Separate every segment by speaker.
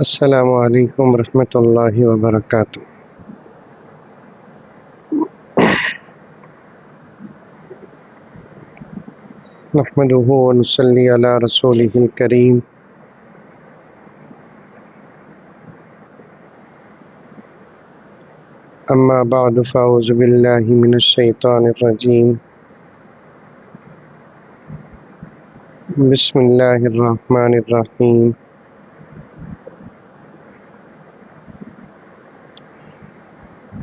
Speaker 1: السلام علیکم ورحمۃ اللہ وبرکاتہ۔ نحمدہ ونصلی علی رسولہ الکریم، اما بعد فاعوذ باللہ من الشیطان الرجیم، بسم اللہ الرحمن الرحیم۔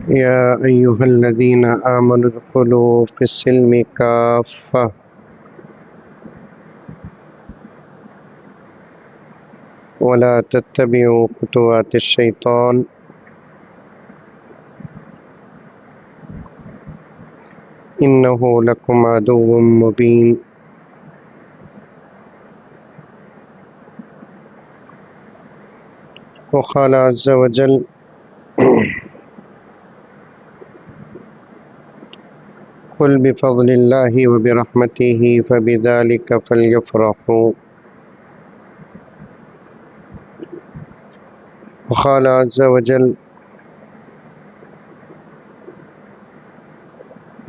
Speaker 1: یا ایہا الذین آمنوا ادخلوا فی السلم کافۃ ولا تتبعوا خطوات الشیطان انہ لکم عدو مبین۔ وقال عز وجل قل بفضل اللہ وبرحمتہ فبذلک فلیفرحوا۔ وقال عز وجل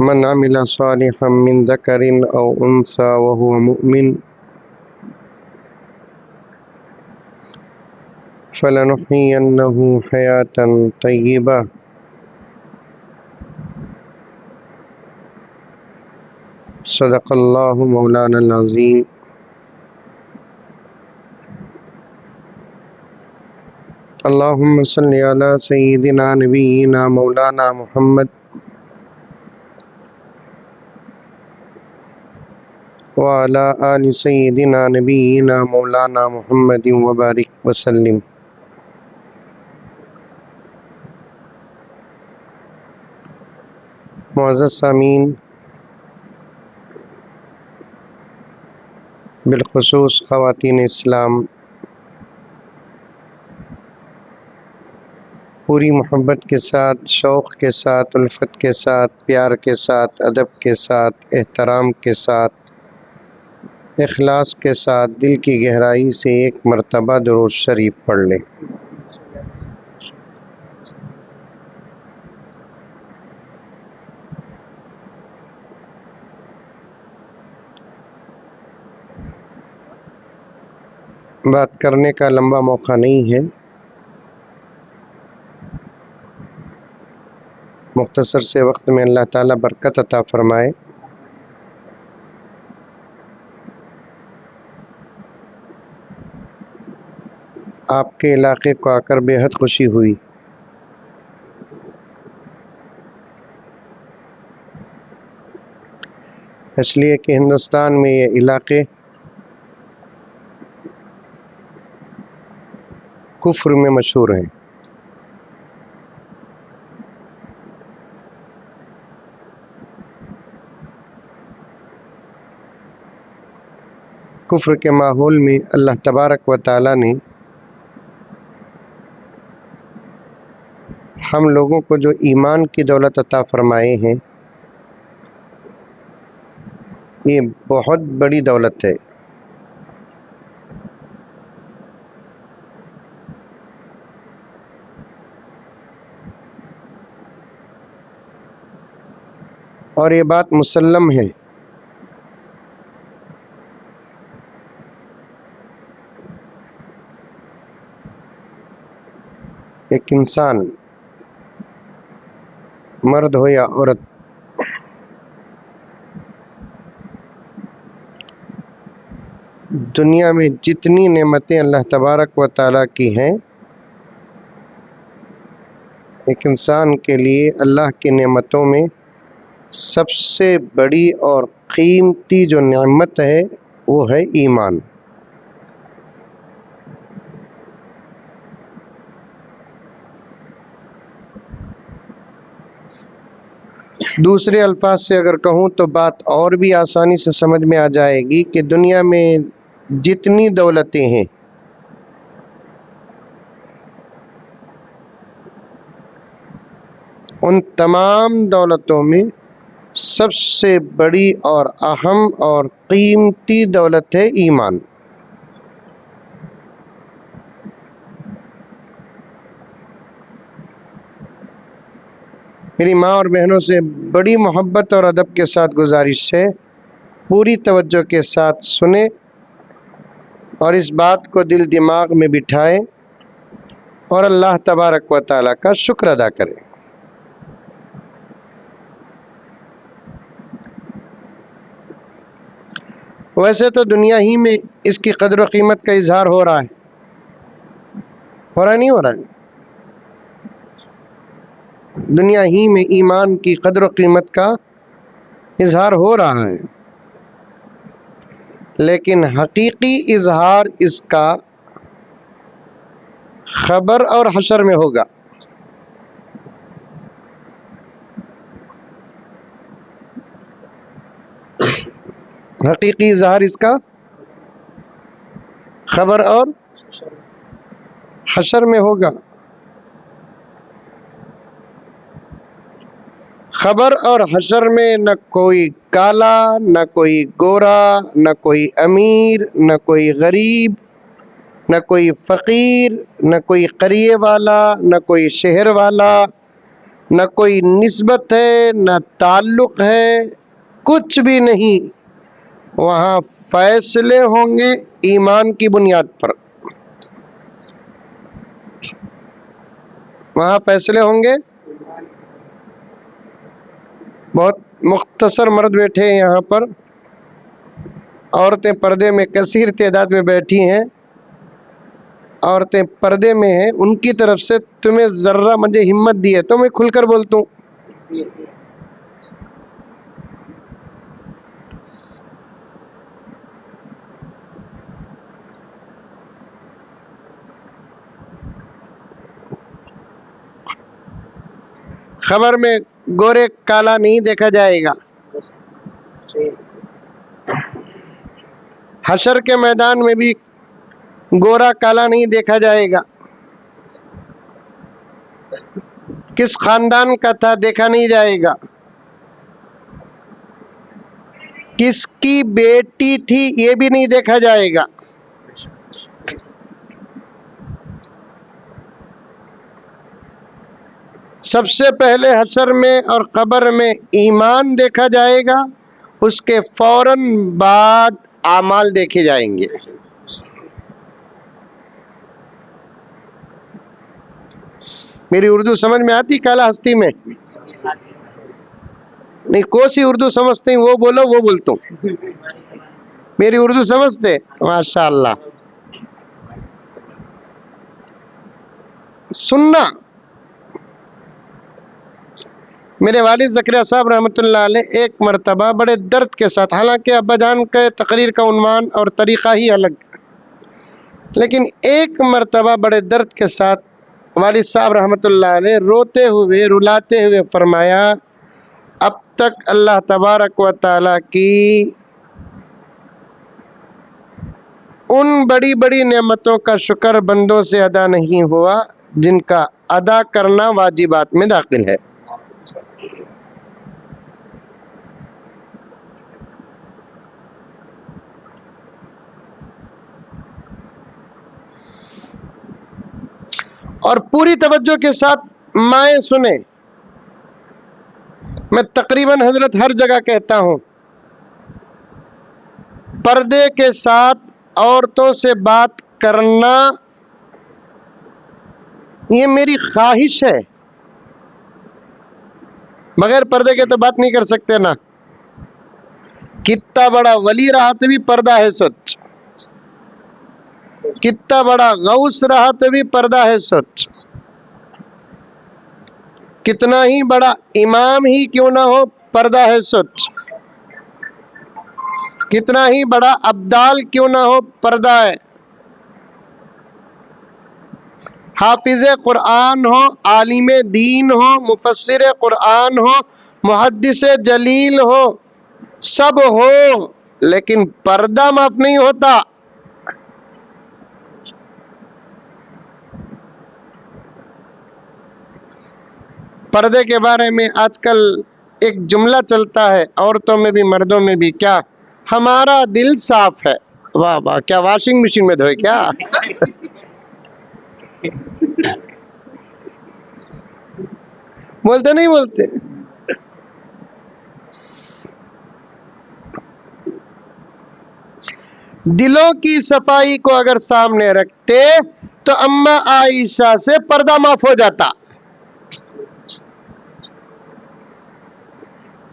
Speaker 1: من عمل صالحا من ذکر او انثى وهو مؤمن فلنحيينه حياة طیبہ صدق اللہ مولانا العظیم۔ اللہم صلی علی سیدنا نبینا مولانا محمد وعلی آل سیدنا نبینا مولانا محمد وبارک وسلم۔ معزز سامعین، بالخصوص خواتین اسلام، پوری محبت کے ساتھ، شوق کے ساتھ، الفت کے ساتھ، پیار کے ساتھ، ادب کے ساتھ، احترام کے ساتھ، اخلاص کے ساتھ دل کی گہرائی سے ایک مرتبہ درود شریف پڑھ لیں۔ بات کرنے کا لمبا موقع نہیں ہے، مختصر سے وقت میں اللہ تعالیٰ برکت عطا فرمائے۔ آپ کے علاقے کو آ کر بے حد خوشی ہوئی۔ اس لیے کہ ہندوستان میں یہ علاقے کفر میں مشہور ہیں۔ کفر کے ماحول میں اللہ تبارک و تعالیٰ نے ہم لوگوں کو جو ایمان کی دولت عطا فرمائے ہیں، یہ بہت بڑی دولت ہے۔ اور یہ بات مسلم ہے ایک انسان، مرد ہو یا عورت، دنیا میں جتنی نعمتیں اللہ تبارک و تعالیٰ کی ہیں، ایک انسان کے لیے اللہ کی نعمتوں میں سب سے بڑی اور قیمتی جو نعمت ہے وہ ہے ایمان۔ دوسرے الفاظ سے اگر کہوں تو بات اور بھی آسانی سے سمجھ میں آ جائے گی کہ دنیا میں جتنی دولتیں ہیں، ان تمام دولتوں میں سب سے بڑی اور اہم اور قیمتی دولت ہے ایمان۔ میری ماں اور بہنوں سے بڑی محبت اور ادب کے ساتھ گزارش ہے، پوری توجہ کے ساتھ سنیں اور اس بات کو دل دماغ میں بٹھائیں اور اللہ تبارک و تعالیٰ کا شکر ادا کریں۔ ویسے تو دنیا ہی میں اس کی قدر و قیمت کا اظہار ہو رہا ہے، نہیں ہو رہا ہے؟ دنیا ہی میں ایمان کی قدر و قیمت کا اظہار ہو رہا ہے، لیکن حقیقی اظہار اس کا خبر اور حشر میں ہوگا۔ حقیقی اظہار اس کا خبر اور حشر میں ہوگا۔ خبر اور حشر میں نہ کوئی کالا، نہ کوئی گورا، نہ کوئی امیر، نہ کوئی غریب، نہ کوئی فقیر، نہ کوئی قریے والا، نہ کوئی شہر والا، نہ کوئی نسبت ہے، نہ تعلق ہے، کچھ بھی نہیں۔ وہاں فیصلے ہوں گے ایمان کی بنیاد پر۔ وہاں فیصلے ہوں گے، بہت مختصر مرد بیٹھے ہیں یہاں پر، عورتیں پردے میں کثیر تعداد میں بیٹھی ہیں، عورتیں پردے میں ہیں، ان کی طرف سے تمہیں ذرہ مجھے ہمت دی ہے تو میں کھل کر بولتا ہوں۔ خبر میں گورے کالا نہیں دیکھا جائے گا، حشر کے میدان میں بھی گورا کالا نہیں دیکھا جائے گا، کس خاندان کا تھا دیکھا نہیں جائے گا، کس کی بیٹی تھی یہ بھی نہیں دیکھا جائے گا۔ سب سے پہلے حشر میں اور قبر میں ایمان دیکھا جائے گا، اس کے فوراً بعد اعمال دیکھے جائیں گے۔ میری اردو سمجھ میں آتی کالا ہستی میں؟ نہیں، کوسی اردو سمجھتے ہیں وہ بولو، وہ بولتا ہوں۔ میری اردو سمجھتے؟ ماشاءاللہ۔ سننا، میرے والد زکریا صاحب رحمۃ اللہ علیہ ایک مرتبہ بڑے درد کے ساتھ، حالانکہ ابا جان کے تقریر کا عنوان اور طریقہ ہی الگ، لیکن ایک مرتبہ بڑے درد کے ساتھ والد صاحب رحمۃ اللہ علیہ روتے ہوئے رلاتے ہوئے فرمایا، اب تک اللہ تبارک و تعالیٰ کی ان بڑی بڑی نعمتوں کا شکر بندوں سے ادا نہیں ہوا جن کا ادا کرنا واجبات میں داخل ہے۔ اور پوری توجہ کے ساتھ مائیں سنیں، میں تقریباً حضرت ہر جگہ کہتا ہوں، پردے کے ساتھ عورتوں سے بات کرنا یہ میری خواہش ہے، بغیر پردے کے تو بات نہیں کر سکتے نا۔ کتنا بڑا ولی رہا تو بھی پردہ ہے سچ، کتنا بڑا غوث رہا تو بھی پردہ ہے سچ، کتنا ہی بڑا امام ہی کیوں نہ ہو پردہ ہے سچ، کتنا ہی بڑا ابدال کیوں نہ ہو پردہ ہے۔ حافظ قرآن ہو، عالم دین ہو، مفسر قرآن ہو، محدث جلیل ہو، سب ہو، لیکن پردہ معاف نہیں ہوتا۔ پردے کے بارے میں آج کل ایک جملہ چلتا ہے، عورتوں میں بھی مردوں میں بھی، کیا ہمارا دل صاف ہے۔ واہ واہ، کیا واشنگ مشین میں دھوئے کیا؟ بولتے نہیں بولتے؟ دلوں کی صفائی کو اگر سامنے رکھتے تو اماں عائشہ سے پردہ معاف ہو جاتا،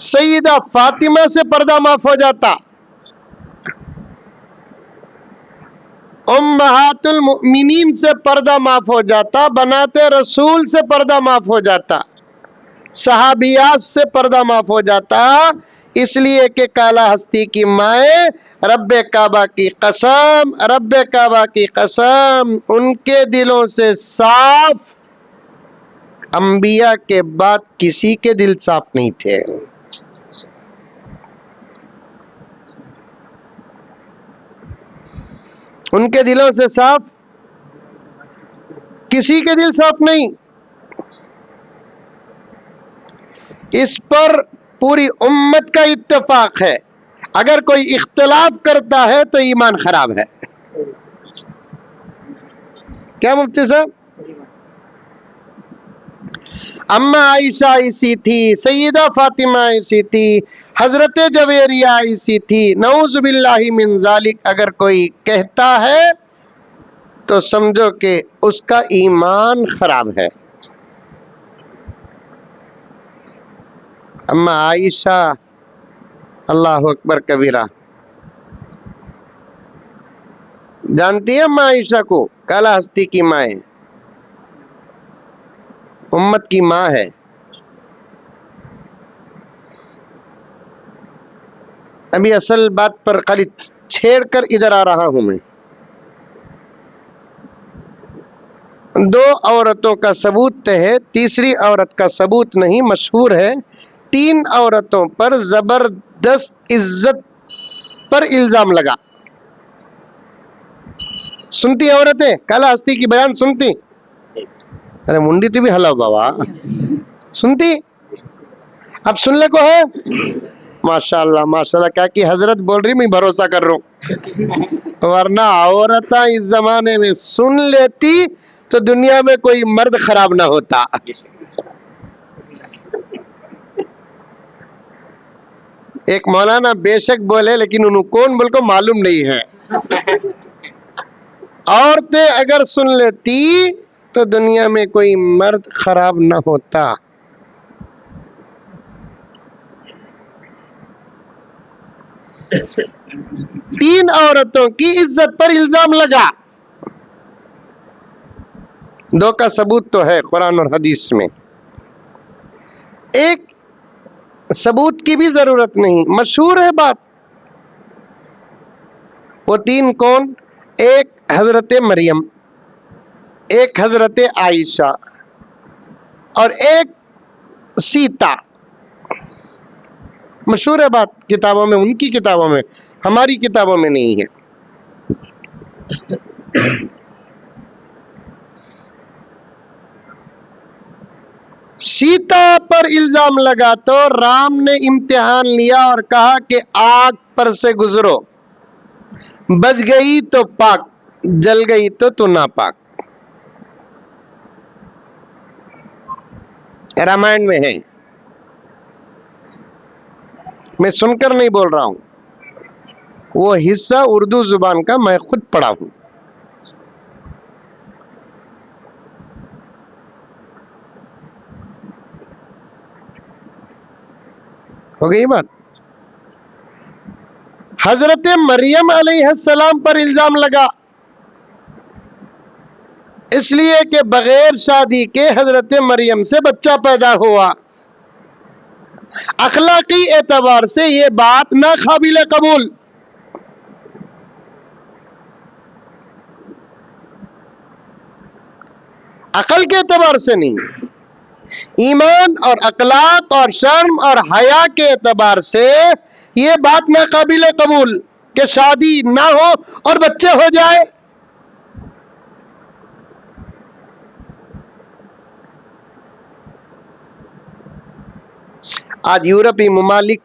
Speaker 1: سیدہ فاطمہ سے پردہ معاف ہو جاتا، امہات المؤمنین سے پردہ معاف ہو جاتا، بنات رسول سے پردہ معاف ہو جاتا، صحابیات سے پردہ معاف ہو جاتا، اس لیے کہ کالا ہستی کی مائیں رب کعبہ کی قسم، رب کعبہ کی قسم، ان کے دلوں سے صاف انبیاء کے بعد کسی کے دل صاف نہیں تھے۔ ان کے دلوں سے صاف کسی کے دل صاف نہیں۔ اس پر پوری امت کا اتفاق ہے، اگر کوئی اختلاف کرتا ہے تو ایمان خراب ہے۔ کیا مفتی صاحب؟ اماں عائشہ ایسی تھی، سیدہ فاطمہ ایسی تھی، حضرت جویریہ ایسی تھی، نعوذ باللہ من ذالک اگر کوئی کہتا ہے تو سمجھو کہ اس کا ایمان خراب ہے۔ اماں عائشہ، اللہ اکبر کبیرہ، جانتی ہے اماں عائشہ کو؟ کالا ہستی کی ماں ہے، امت کی ماں ہے۔ ابھی اصل بات پر خالی چھیڑ کر ادھر آ رہا ہوں میں۔ دو عورتوں کا ثبوت ہے، تیسری عورت کا ثبوت نہیں، مشہور ہے۔ تین عورتوں پر زبردست عزت پر الزام لگا۔ سنتی عورتیں کالا ہستی کی بیان سنتی؟ ارے منڈی تو بھی ہلاو بابا، سنتی؟ اب سننے کو ہے؟ ماشاءاللہ ماشاءاللہ، کیا کہ حضرت بول رہی میں بھروسہ کر رہا ہوں، ورنہ عورتیں اس زمانے میں سن لیتی تو دنیا میں کوئی مرد خراب نہ ہوتا۔ ایک مولانا بے شک بولے لیکن انہوں کون بول کو معلوم نہیں ہے۔ عورتیں اگر سن لیتی تو دنیا میں کوئی مرد خراب نہ ہوتا۔ تین عورتوں کی عزت پر الزام لگا، دو کا ثبوت تو ہے قرآن اور حدیث میں، ایک ثبوت کی بھی ضرورت نہیں، مشہور ہے بات۔ وہ تین کون؟ ایک حضرت مریم، ایک حضرت عائشہ اور ایک سیتا۔ مشہور ہے بات کتابوں میں، ان کی کتابوں میں، ہماری کتابوں میں نہیں ہے۔ سیتا پر الزام لگا تو رام نے امتحان لیا اور کہا کہ آگ پر سے گزرو، بچ گئی تو پاک، جل گئی تو ناپاک۔ رامائن میں ہے، میں سن کر نہیں بول رہا ہوں، وہ حصہ اردو زبان کا میں خود پڑھا ہوں۔ ہو گئی بات؟ حضرت مریم علیہ السلام پر الزام لگا، اس لیے کہ بغیر شادی کے حضرت مریم سے بچہ پیدا ہوا۔ اخلاقی اعتبار سے یہ بات ناقابل قبول، عقل کے اعتبار سے نہیں، ایمان اور اخلاق اور شرم اور حیا کے اعتبار سے یہ بات ناقابل قبول کہ شادی نہ ہو اور بچے ہو جائے۔ آج یورپی ممالک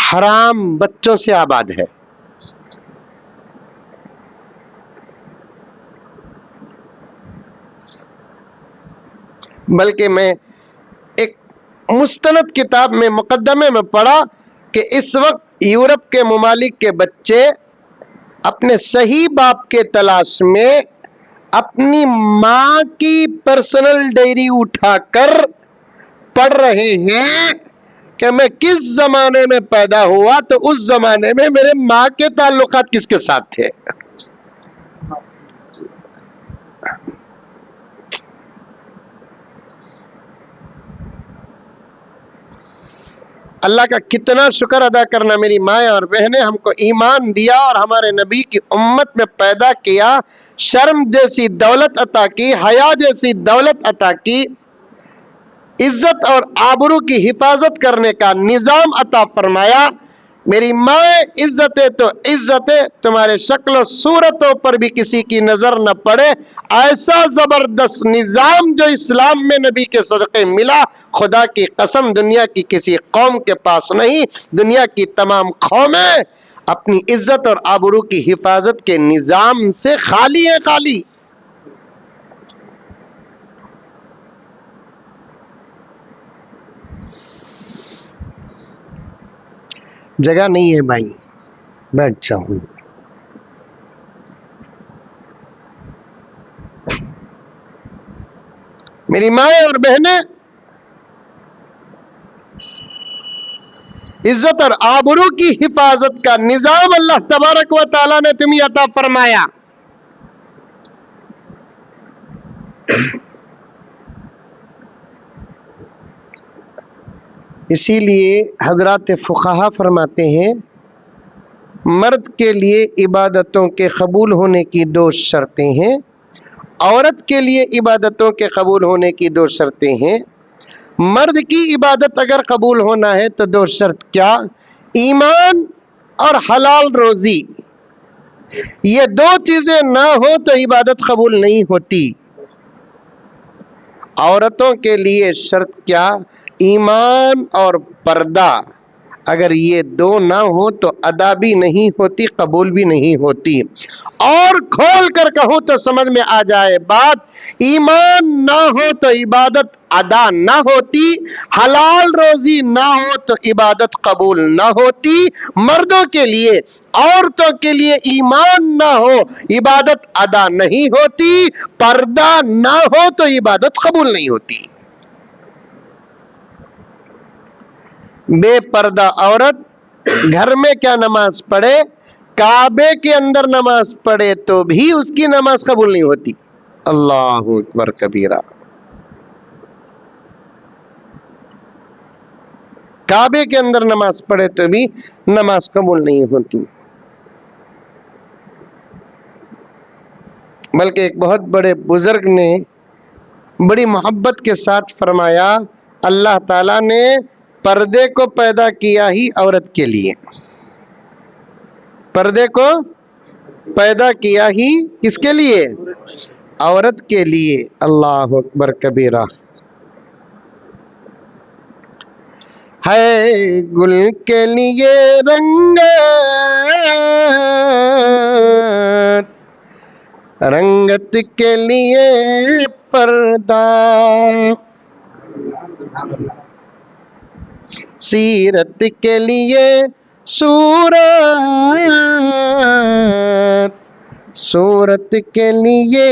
Speaker 1: حرام بچوں سے آباد ہے۔ بلکہ میں ایک مستند کتاب میں مقدمے میں پڑھا کہ اس وقت یورپ کے ممالک کے بچے اپنے صحیح باپ کے تلاش میں اپنی ماں کی پرسنل ڈائری اٹھا کر پڑھ رہے ہیں کہ میں کس زمانے میں پیدا ہوا تو اس زمانے میں میرے ماں کے تعلقات کس کے ساتھ تھے. اللہ کا کتنا شکر ادا کرنا میری مائیں اور بہنیں ہم کو ایمان دیا اور ہمارے نبی کی امت میں پیدا کیا، شرم جیسی دولت عطا کی، حیا جیسی دولت عطا کی، عزت اور آبرو کی حفاظت کرنے کا نظام عطا فرمایا. میری ماں عزتیں تو عزتیں، تمہارے شکل و صورتوں پر بھی کسی کی نظر نہ پڑے، ایسا زبردست نظام جو اسلام میں نبی کے صدقے ملا، خدا کی قسم دنیا کی کسی قوم کے پاس نہیں. دنیا کی تمام قومیں اپنی عزت اور آبرو کی حفاظت کے نظام سے خالی ہیں، خالی. جگہ نہیں ہے بھائی، بیٹھ جاؤں. میری مائیں اور بہنیں، عزت اور آبرو کی حفاظت کا نظام اللہ تبارک و تعالیٰ نے تمہیں عطا فرمایا. اسی لیے حضرات فقہا فرماتے ہیں مرد کے لیے عبادتوں کے قبول ہونے کی دو شرطیں ہیں، عورت کے لیے عبادتوں کے قبول ہونے کی دو شرطیں ہیں. مرد کی عبادت اگر قبول ہونا ہے تو دو شرط کیا؟ ایمان اور حلال روزی. یہ دو چیزیں نہ ہو تو عبادت قبول نہیں ہوتی. عورتوں کے لیے شرط کیا؟ ایمان اور پردہ. اگر یہ دو نہ ہو تو ادا بھی نہیں ہوتی، قبول بھی نہیں ہوتی. اور کھول کر کہوں تو سمجھ میں آ جائے بات، ایمان نہ ہو تو عبادت ادا نہ ہوتی، حلال روزی نہ ہو تو عبادت قبول نہ ہوتی. مردوں کے لیے، عورتوں کے لیے ایمان نہ ہو عبادت ادا نہیں ہوتی، پردہ نہ ہو تو عبادت قبول نہیں ہوتی. بے پردہ عورت گھر میں کیا نماز پڑھے، کعبے کے اندر نماز پڑھے تو بھی اس کی نماز قبول نہیں ہوتی. اللہ اکبر کبیرہ. کعبے کے اندر نماز پڑھے تو بھی نماز قبول نہیں ہوتی. بلکہ ایک بہت بڑے بزرگ نے بڑی محبت کے ساتھ فرمایا، اللہ تعالیٰ نے پردے کو پیدا کیا ہی عورت کے لیے. پردے کو پیدا کیا ہی کس کے لیے؟ عورت کے لیے. اللہ اکبر کبیرہ. ہے گل کے لیے رنگت کے لیے پردہ، سیرت کے لیے صورت، صورت کے لیے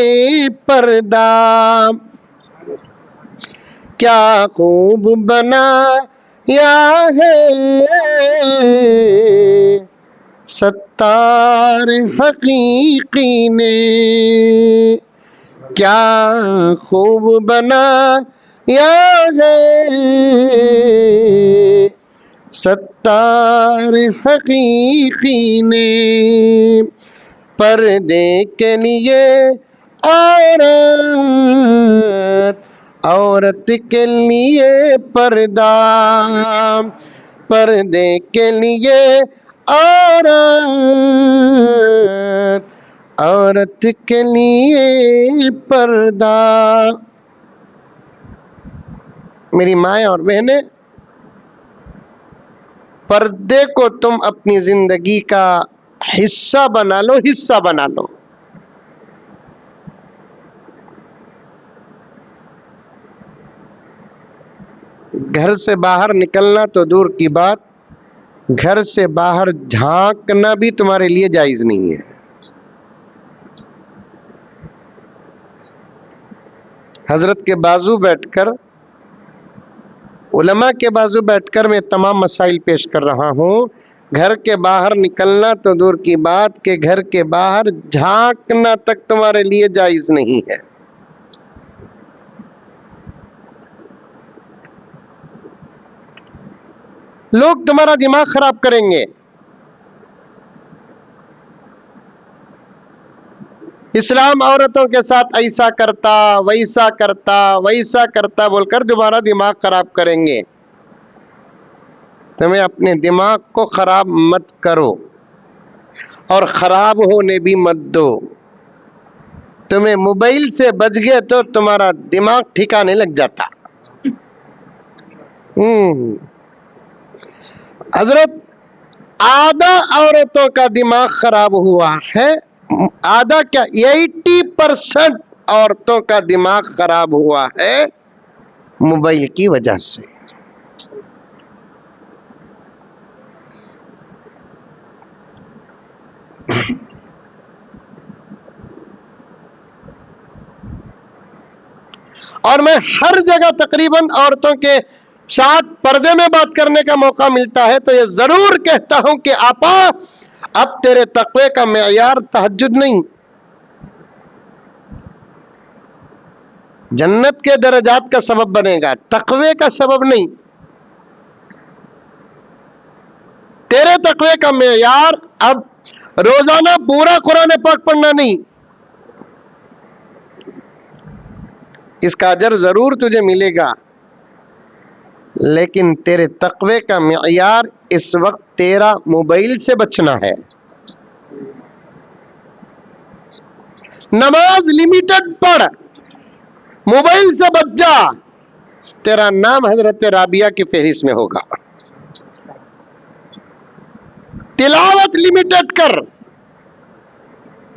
Speaker 1: پردہ. کیا خوب بنا یا ہے ستار حقیقی نے، کیا خوب بنا یا ہے ستار حقیقی نے. پردے کے لیے عورت، عورت کے لیے پردہ، پردے کے لیے عورت، عورت کے لیے پردہ. میری مائیں اور بہنیں، پردے کو تم اپنی زندگی کا حصہ بنا لو، حصہ بنا لو. گھر سے باہر نکلنا تو دور کی بات، گھر سے باہر جھانکنا بھی تمہارے لیے جائز نہیں ہے۔ حضرت کے بازو بیٹھ کر، علماء کے بازو بیٹھ کر میں تمام مسائل پیش کر رہا ہوں۔ گھر کے باہر نکلنا تو دور کی بات کہ گھر کے باہر جھانکنا تک تمہارے لیے جائز نہیں ہے۔ لوگ تمہارا دماغ خراب کریں گے۔ اسلام عورتوں کے ساتھ ایسا کرتا، ویسا کرتا، ویسا کرتا بول کر تمہارا دماغ خراب کریں گے۔ تمہیں اپنے دماغ کو خراب مت کرو اور خراب ہونے بھی مت دو۔ تمہیں موبائل سے بچ گئے تو تمہارا دماغ ٹھکانے لگ جاتا۔ حضرت آدھا عورتوں کا دماغ خراب ہوا ہے، آدھا کیا 80% عورتوں کا دماغ خراب ہوا ہے موبائل کی وجہ سے۔ اور میں ہر جگہ تقریباً عورتوں کے ساتھ پردے میں بات کرنے کا موقع ملتا ہے تو یہ ضرور کہتا ہوں کہ آپا اب تیرے تقوی کا معیار تہجد نہیں، جنت کے درجات کا سبب بنے گا، تقوی کا سبب نہیں۔ تیرے تقوی کا معیار اب روزانہ پورا قرآن پاک پڑھنا نہیں، اس کا اجر ضرور تجھے ملے گا، لیکن تیرے تقوی کا معیار اس وقت تیرا موبائل سے بچنا ہے۔ نماز لمیٹڈ پڑھ، موبائل سے بچ جا، تیرا نام حضرت رابعہ کی فہرست میں ہوگا۔ تلاوت لمیٹڈ کر،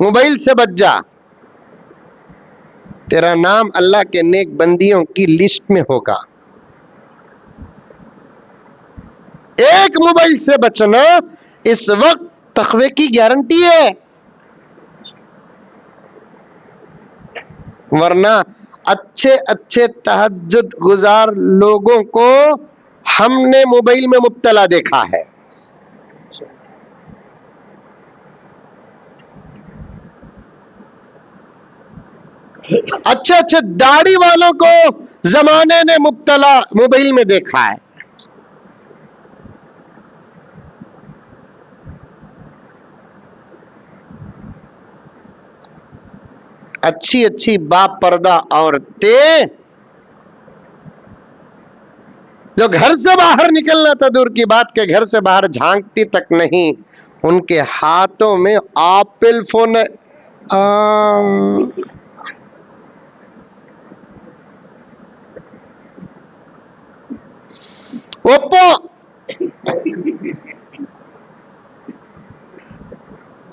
Speaker 1: موبائل سے بچ جا، تیرا نام اللہ کے نیک بندیوں کی لسٹ میں ہوگا۔ ایک موبائل سے بچنا اس وقت تقوی کی گارنٹی ہے، ورنہ اچھے اچھے تہجد گزار لوگوں کو ہم نے موبائل میں مبتلا دیکھا ہے۔ اچھے اچھے داڑھی والوں کو زمانے نے مبتلا موبائل میں دیکھا ہے۔ اچھی اچھی با پردہ عورتیں جو گھر سے باہر نکلنا تھا دور کی بات کہ گھر سے باہر جھانکتی تک نہیں، ان کے ہاتھوں میں ایپل فون اوپو،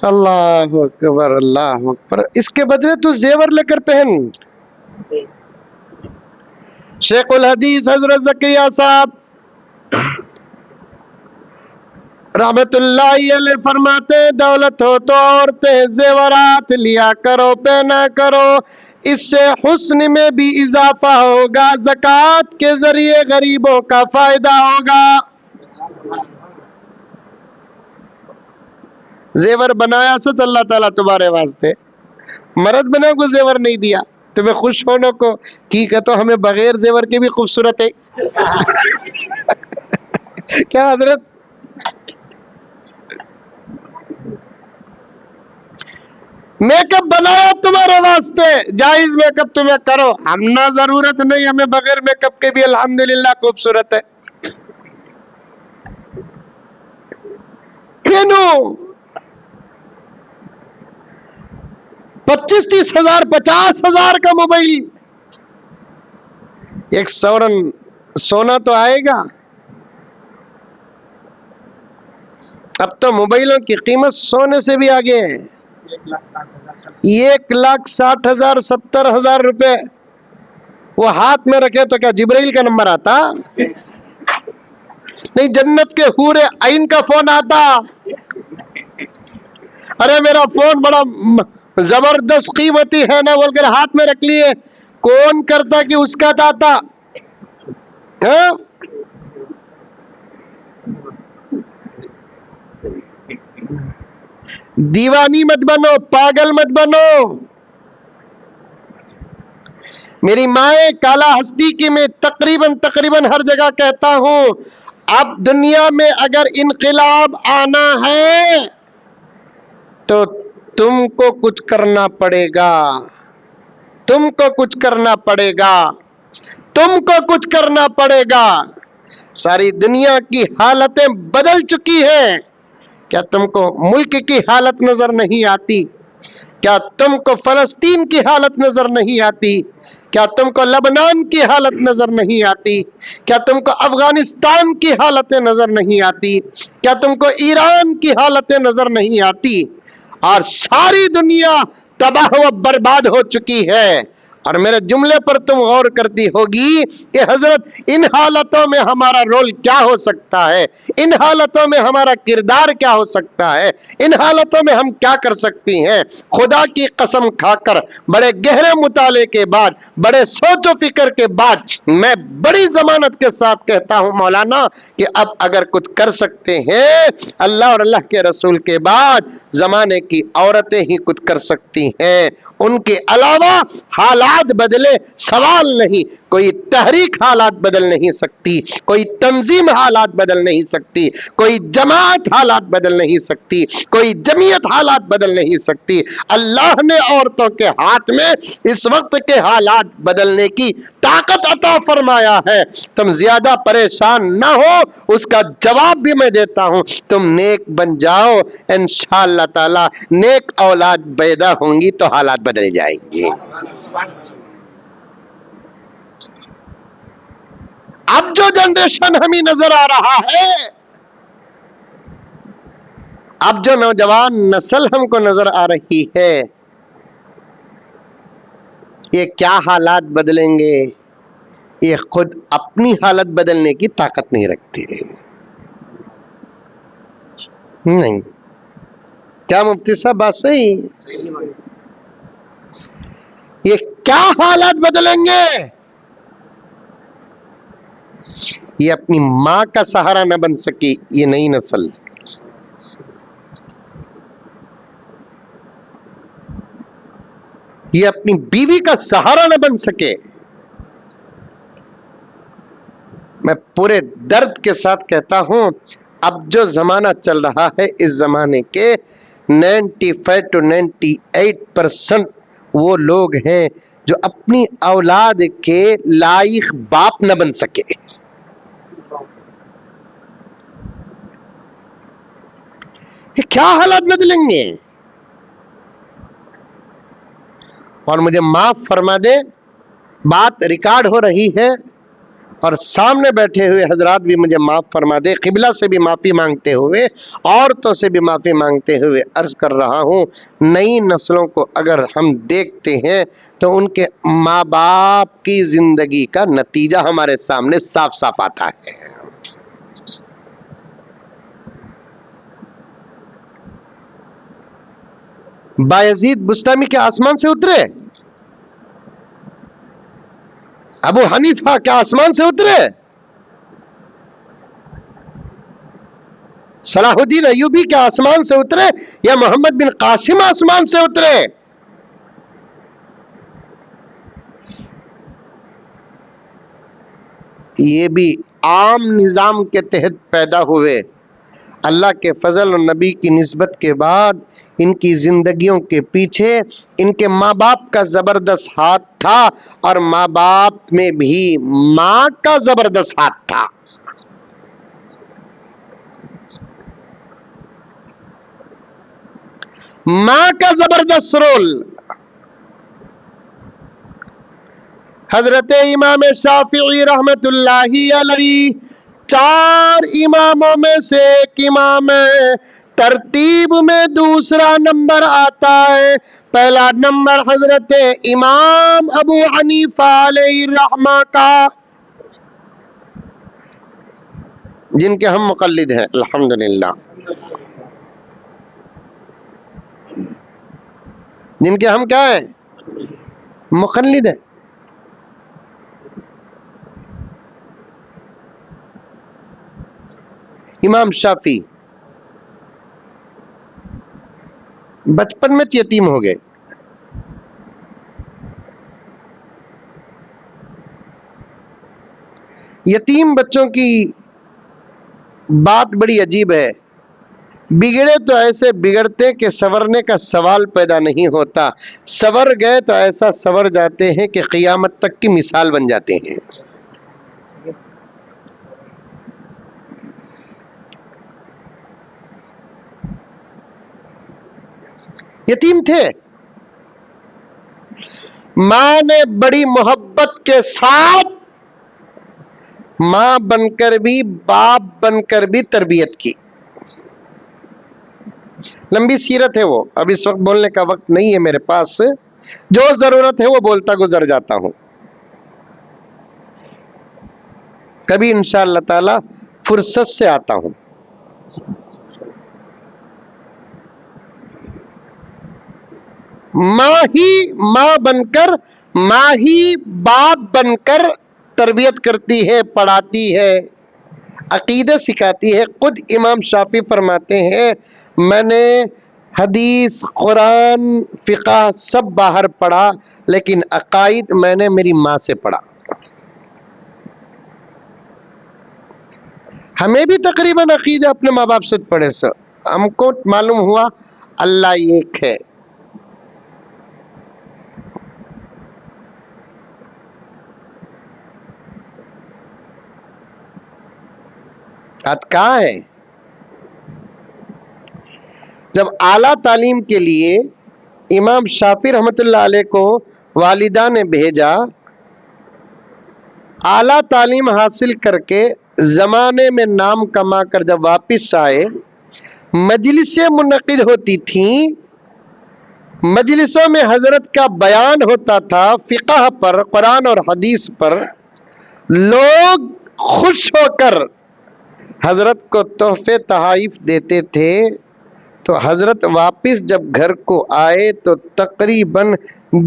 Speaker 1: اللہ اکبر اللہ اکبر، اس کے بدلے تو زیور لے کر پہن۔ شیخ الحدیث حضرت زکریا صاحب رحمت اللہ علیہ فرماتے دولت ہو تو عورتیں زیورات لیا کرو، پہنا کرو، اس سے حسن میں بھی اضافہ ہوگا، زکوٰۃ کے ذریعے غریبوں کا فائدہ ہوگا۔ زیور بنایا سو تو اللہ تعالیٰ تمہارے واسطے، مرد بنا کو زیور نہیں دیا، تمہیں خوش ہونے کو ٹھیک ہے تو ہمیں بغیر زیور کے بھی خوبصورت ہے کیا حضرت؟ میک اپ بنایا تمہارے واسطے، جائز میک اپ تمہیں کرو، ہم نہ ضرورت نہیں، ہمیں بغیر میک اپ کے بھی الحمدللہ خوبصورت ہے۔ کینوں 25-30 ہزار 50 ہزار کا موبائل، ایک سورن سونا تو آئے گا۔ اب تو موبائلوں کی قیمت سونے سے بھی آگے ہے، 1,60,000 70,000 روپے وہ ہاتھ میں رکھے تو کیا جبرائیل کا نمبر آتا؟ نہیں، جنت کے حور عین کا فون آتا. ارے میرا فون بڑا زبردست قیمتی ہے نا بول کر ہاتھ میں رکھ لیے، کون کرتا کہ اس کا آتا؟ دیوانی مت بنو، پاگل مت بنو. میری مائیں کالا ہستی کی میں تقریباً ہر جگہ کہتا ہوں، اب دنیا میں اگر انقلاب آنا ہے تو تم کو کچھ کرنا پڑے گا، تم کو کچھ کرنا پڑے گا، تم کو کچھ کرنا پڑے گا. ساری دنیا کی حالتیں بدل چکی ہیں. کیا تم کو ملک کی حالت نظر نہیں آتی؟ کیا تم کو فلسطین کی حالت نظر نہیں آتی؟ کیا تم کو لبنان کی حالت نظر نہیں آتی؟ کیا تم کو افغانستان کی حالتیں نظر نہیں آتی؟ کیا تم کو ایران کی حالتیں نظر نہیں آتی؟ اور ساری دنیا تباہ و برباد ہو چکی ہے. اور میرے جملے پر تم غور کرتی ہوگی کہ حضرت ان حالتوں میں ہمارا رول کیا ہو سکتا ہے، ان حالتوں میں ہمارا کردار کیا ہو سکتا ہے، ان حالتوں میں ہم کیا کر سکتی ہیں. خدا کی قسم کھا کر بڑے گہرے مطالعے کے بعد، بڑے سوچ و فکر کے بعد میں بڑی ضمانت کے ساتھ کہتا ہوں مولانا کہ اب اگر کچھ کر سکتے ہیں اللہ اور اللہ کے رسول کے بعد زمانے کی عورتیں ہی کچھ کر سکتی ہیں. ان کے علاوہ حالات بدلے سوال نہیں. کوئی تحریک حالات بدل نہیں سکتی، کوئی تنظیم حالات بدل نہیں سکتی، کوئی جماعت حالات بدل نہیں سکتی، کوئی جمعیت حالات بدل نہیں سکتی. اللہ نے عورتوں کے ہاتھ میں اس وقت کے حالات بدلنے کی طاقت عطا فرمایا ہے. تم زیادہ پریشان نہ ہو، اس کا جواب بھی میں دیتا ہوں. تم نیک بن جاؤ، انشاءاللہ تعالی نیک اولاد پیدا ہوں گی تو حالات بدل جائیں گے. اب جو جنریشن ہمیں نظر آ رہا ہے، اب جو نوجوان نسل ہم کو نظر آ رہی ہے، یہ کیا حالات بدلیں گے؟ یہ خود اپنی حالت بدلنے کی طاقت نہیں رکھتی. نہیں، کیا مفتی صاحب بات صحیح؟ یہ کیا حالات بدلیں گے؟ یہ اپنی ماں کا سہارا نہ بن سکی یہ نئی نسل، یہ اپنی بیوی کا سہارا نہ بن سکے. میں پورے درد کے ساتھ کہتا ہوں، اب جو زمانہ چل رہا ہے اس زمانے کے 95 to 98% وہ لوگ ہیں جو اپنی اولاد کے لائق باپ نہ بن سکے. یہ کیا حالات بدلیں گے؟ اور مجھے معاف فرما دے، بات ریکارڈ ہو رہی ہے اور سامنے بیٹھے ہوئے حضرات بھی مجھے معاف فرما دے، قبلہ سے بھی معافی مانگتے ہوئے، عورتوں سے بھی معافی مانگتے ہوئے عرض کر رہا ہوں، نئی نسلوں کو اگر ہم دیکھتے ہیں تو ان کے ماں باپ کی زندگی کا نتیجہ ہمارے سامنے صاف صاف آتا ہے. بایزید بستامی کے آسمان سے اترے؟ ابو حنیفہ کیا آسمان سے اترے؟ صلاح الدین ایوبی کیا آسمان سے اترے؟ یا محمد بن قاسم آسمان سے اترے؟ یہ بھی عام نظام کے تحت پیدا ہوئے. اللہ کے فضل اور نبی کی نسبت کے بعد ان کی زندگیوں کے پیچھے ان کے ماں باپ کا زبردست ہاتھ تھا، اور ماں باپ میں بھی ماں کا زبردست ہاتھ تھا. ماں کا زبردست رول. حضرت امام شافعی رحمت اللہ علیہ 4 اماموں میں سے ایک امام ہے، ترتیب میں دوسرا نمبر آتا ہے. پہلا نمبر حضرت امام ابو حنیفہ علیہ الرحمہ کا، جن کے ہم مقلد ہیں الحمدللہ، جن کے ہم کیا ہیں؟ مقلد ہیں۔ امام شافعی بچپن میں یتیم ہو گئے، یتیم بچوں کی بات بڑی عجیب ہے، بگڑے تو ایسے بگڑتے کہ سنورنے کا سوال پیدا نہیں ہوتا، سنور گئے تو ایسا سنور جاتے ہیں کہ قیامت تک کی مثال بن جاتے ہیں۔ یتیم تھے، ماں نے بڑی محبت کے ساتھ ماں بن کر بھی باپ بن کر بھی تربیت کی۔ لمبی سیرت ہے وہ، اب اس وقت بولنے کا وقت نہیں ہے میرے پاس، جو ضرورت ہے وہ بولتا گزر جاتا ہوں، کبھی انشاءاللہ تعالی فرصت سے آتا ہوں۔ ماں ہی ماں بن کر، ماں ہی باپ بن کر تربیت کرتی ہے، پڑھاتی ہے، عقیدہ سکھاتی ہے۔ خود امام شافعی فرماتے ہیں میں نے حدیث، قرآن، فقہ سب باہر پڑھا، لیکن عقائد میں نے میری ماں سے پڑھا۔ ہمیں بھی تقریباً عقیدہ اپنے ماں باپ سے پڑھے سو، ہم کو معلوم ہوا اللہ ایک ہے۔ آج کہاں ہے؟ جب اعلیٰ تعلیم کے لیے امام شافعی رحمۃ اللہ علیہ کو والدہ نے بھیجا، اعلیٰ تعلیم حاصل کر کے زمانے میں نام کما کر جب واپس آئے، مجلسیں منعقد ہوتی تھیں، مجلسوں میں حضرت کا بیان ہوتا تھا فقہ پر، قرآن اور حدیث پر، لوگ خوش ہو کر حضرت کو تحفے تحائف دیتے تھے، تو حضرت واپس جب گھر کو آئے تو تقریباً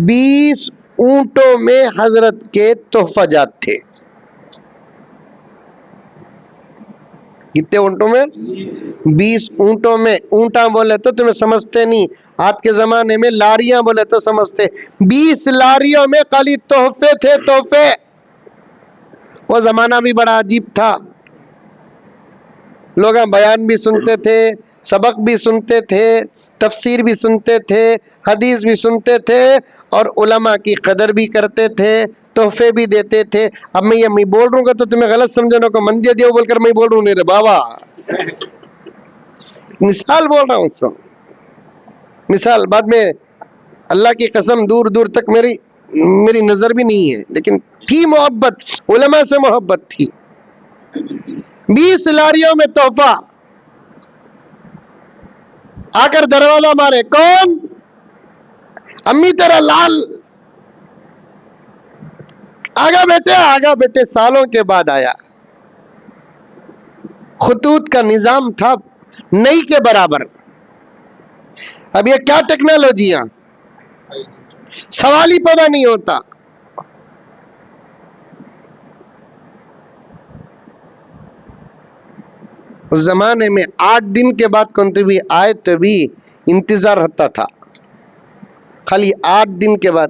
Speaker 1: 20 اونٹوں میں حضرت کے تحفہ جات تھے۔ کتنے اونٹوں میں؟ 20 اونٹوں میں۔ اونٹاں بولے تو تمہیں سمجھتے نہیں، آج کے زمانے میں لاریاں بولے تو سمجھتے، 20 لاریوں میں خالی تحفے تھے، تحفے۔ وہ زمانہ بھی بڑا عجیب تھا، لوگ بیان بھی سنتے تھے، سبق بھی سنتے تھے، تفسیر بھی سنتے تھے، حدیث بھی سنتے تھے، اور علماء کی قدر بھی کرتے تھے، تحفے بھی دیتے تھے۔ اب میں یہ بول رہوں گا تو تمہیں غلط سمجھنے کو منجے دیو بول کر میں بول رہا ہوں، میرے بابا مثال بول رہا ہوں، سو مثال بعد میں اللہ کی قسم دور دور تک میری نظر بھی نہیں ہے، لیکن تھی محبت، علماء سے محبت تھی۔ 20 لاریوں میں تحفہ، آ کر دروازہ مارے، کون؟ امی تیرا لال، آگا بیٹے، سالوں کے بعد آیا۔ خطوط کا نظام تھا نہیں کے برابر، اب یہ کیا ٹیکنالوجیاں، سوال ہی پیدا نہیں ہوتا۔ اس زمانے میں 8 دن کے بعد کون بھی آئے تو بھی انتظار رہتا تھا، خالی 8 دن کے بعد۔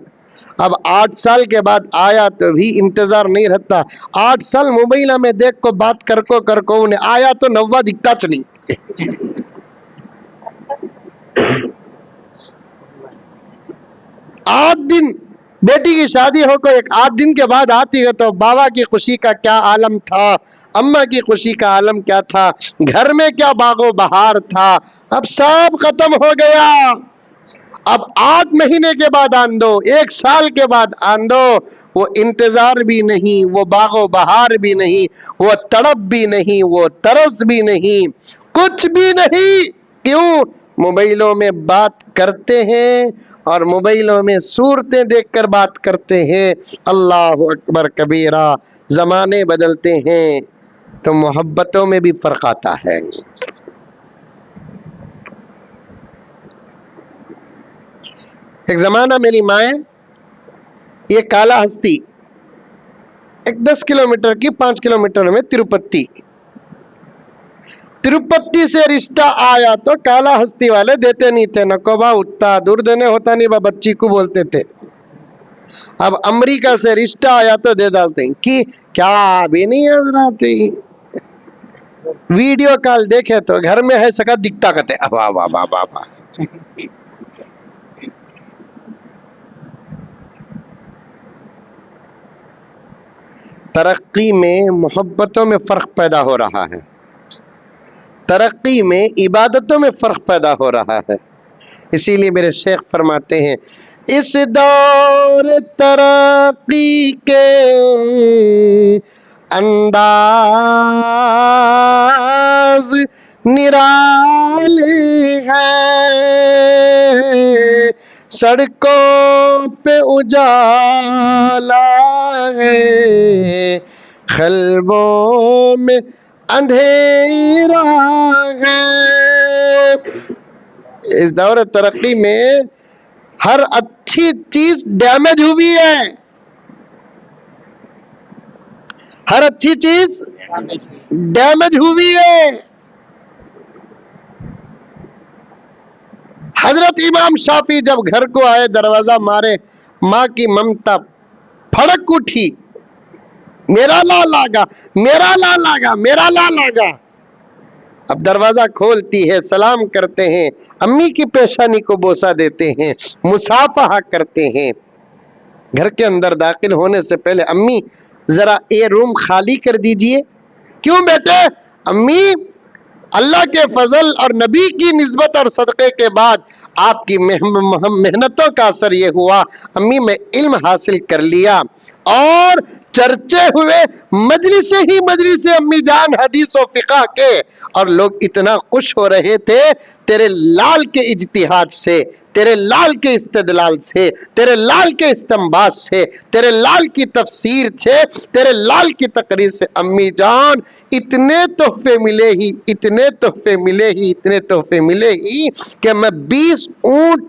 Speaker 1: اب 8 سال کے بعد آیا تو بھی انتظار نہیں رہتا۔ 8 سال موبائل میں دیکھ کو بات کر کو انہیں آیا تو نوا دکھتا چلی۔ 8 دن بیٹی کی شادی ہو کو 8 دن کے بعد آتی ہے تو بابا کی خوشی کا کیا عالم تھا، اماں کی خوشی کا عالم کیا تھا، گھر میں کیا باغ و بہار تھا، اب سب ختم ہو گیا۔ اب 8 مہینے کے بعد آن دو، 1 سال کے بعد آن دو، وہ انتظار بھی نہیں، وہ باغ و بہار بھی نہیں، وہ تڑپ بھی نہیں، وہ ترس بھی نہیں، کچھ بھی نہیں۔ کیوں؟ موبائلوں میں بات کرتے ہیں اور موبائلوں میں صورتیں دیکھ کر بات کرتے ہیں. اللہ اکبر کبیرہ. زمانے بدلتے ہیں تو محبتوں میں بھی فرق آتا ہے. ایک زمانہ میری مائیں یہ کالا ہستی ایک 10 کلومیٹر کی 5 کلومیٹر میں تروپتی سے رشتہ آیا تو کالا ہستی والے دیتے نہیں تھے. نکو با اتنا دور دینے ہوتا نہیں با بچی کو بولتے تھے. اب امریکہ سے رشتہ آیا تو دے ڈالتے ہیں کہ کیا بھی نہیں حضرات ویڈیو کال دیکھے تو گھر میں ہے سکا دکھتا کرتے. واہ واہ واہ واہ واہ. ترقی میں محبتوں میں فرق پیدا ہو رہا ہے. ترقی میں عبادتوں میں فرق پیدا ہو رہا ہے. اسی لیے میرے شیخ فرماتے ہیں اس دور ترقی کے انداز نرالے ہیں سڑکوں پہ اجالا ہے قلبوں میں اندھیرا ہے. اس دور ترقی میں ہر اچھی چیز ڈیمیج ہوئی ہے. ہر اچھی چیز ڈیمیج ہوئی ہے. حضرت امام شافعی جب گھر کو آئے دروازہ مارے ماں کی ممتا پھڑک اٹھی. میرا لالا گا میرا لالا گا میرا لالا گا. اب دروازہ کھولتی ہے سلام کرتے ہیں امی کی پیشانی کو بوسہ دیتے ہیں مصافحہ کرتے ہیں. گھر کے اندر داخل ہونے سے پہلے امی ذرا یہ روم خالی کر دیجئے. کیوں بیٹے؟ امی اللہ کے فضل اور نبی کی نسبت اور صدقے کے بعد آپ کی محنتوں کا اثر یہ ہوا امی میں علم حاصل کر لیا اور چرچے ہوئے مجلس ہی مجلس امی جان حدیث و فقہ کے اور لوگ اتنا خوش ہو رہے تھے تیرے لال کے اجتہاد سے تیرے لال کے استدلال سے تیرے لال کے استنباط سے تیرے لال کی تفسیر سے تیرے لال کی تقریر سے امی جان اتنے تحفے ملے ہی اتنے تحفے ملے ہی اتنے تحفے ملے ہی کہ میں 20 اونٹ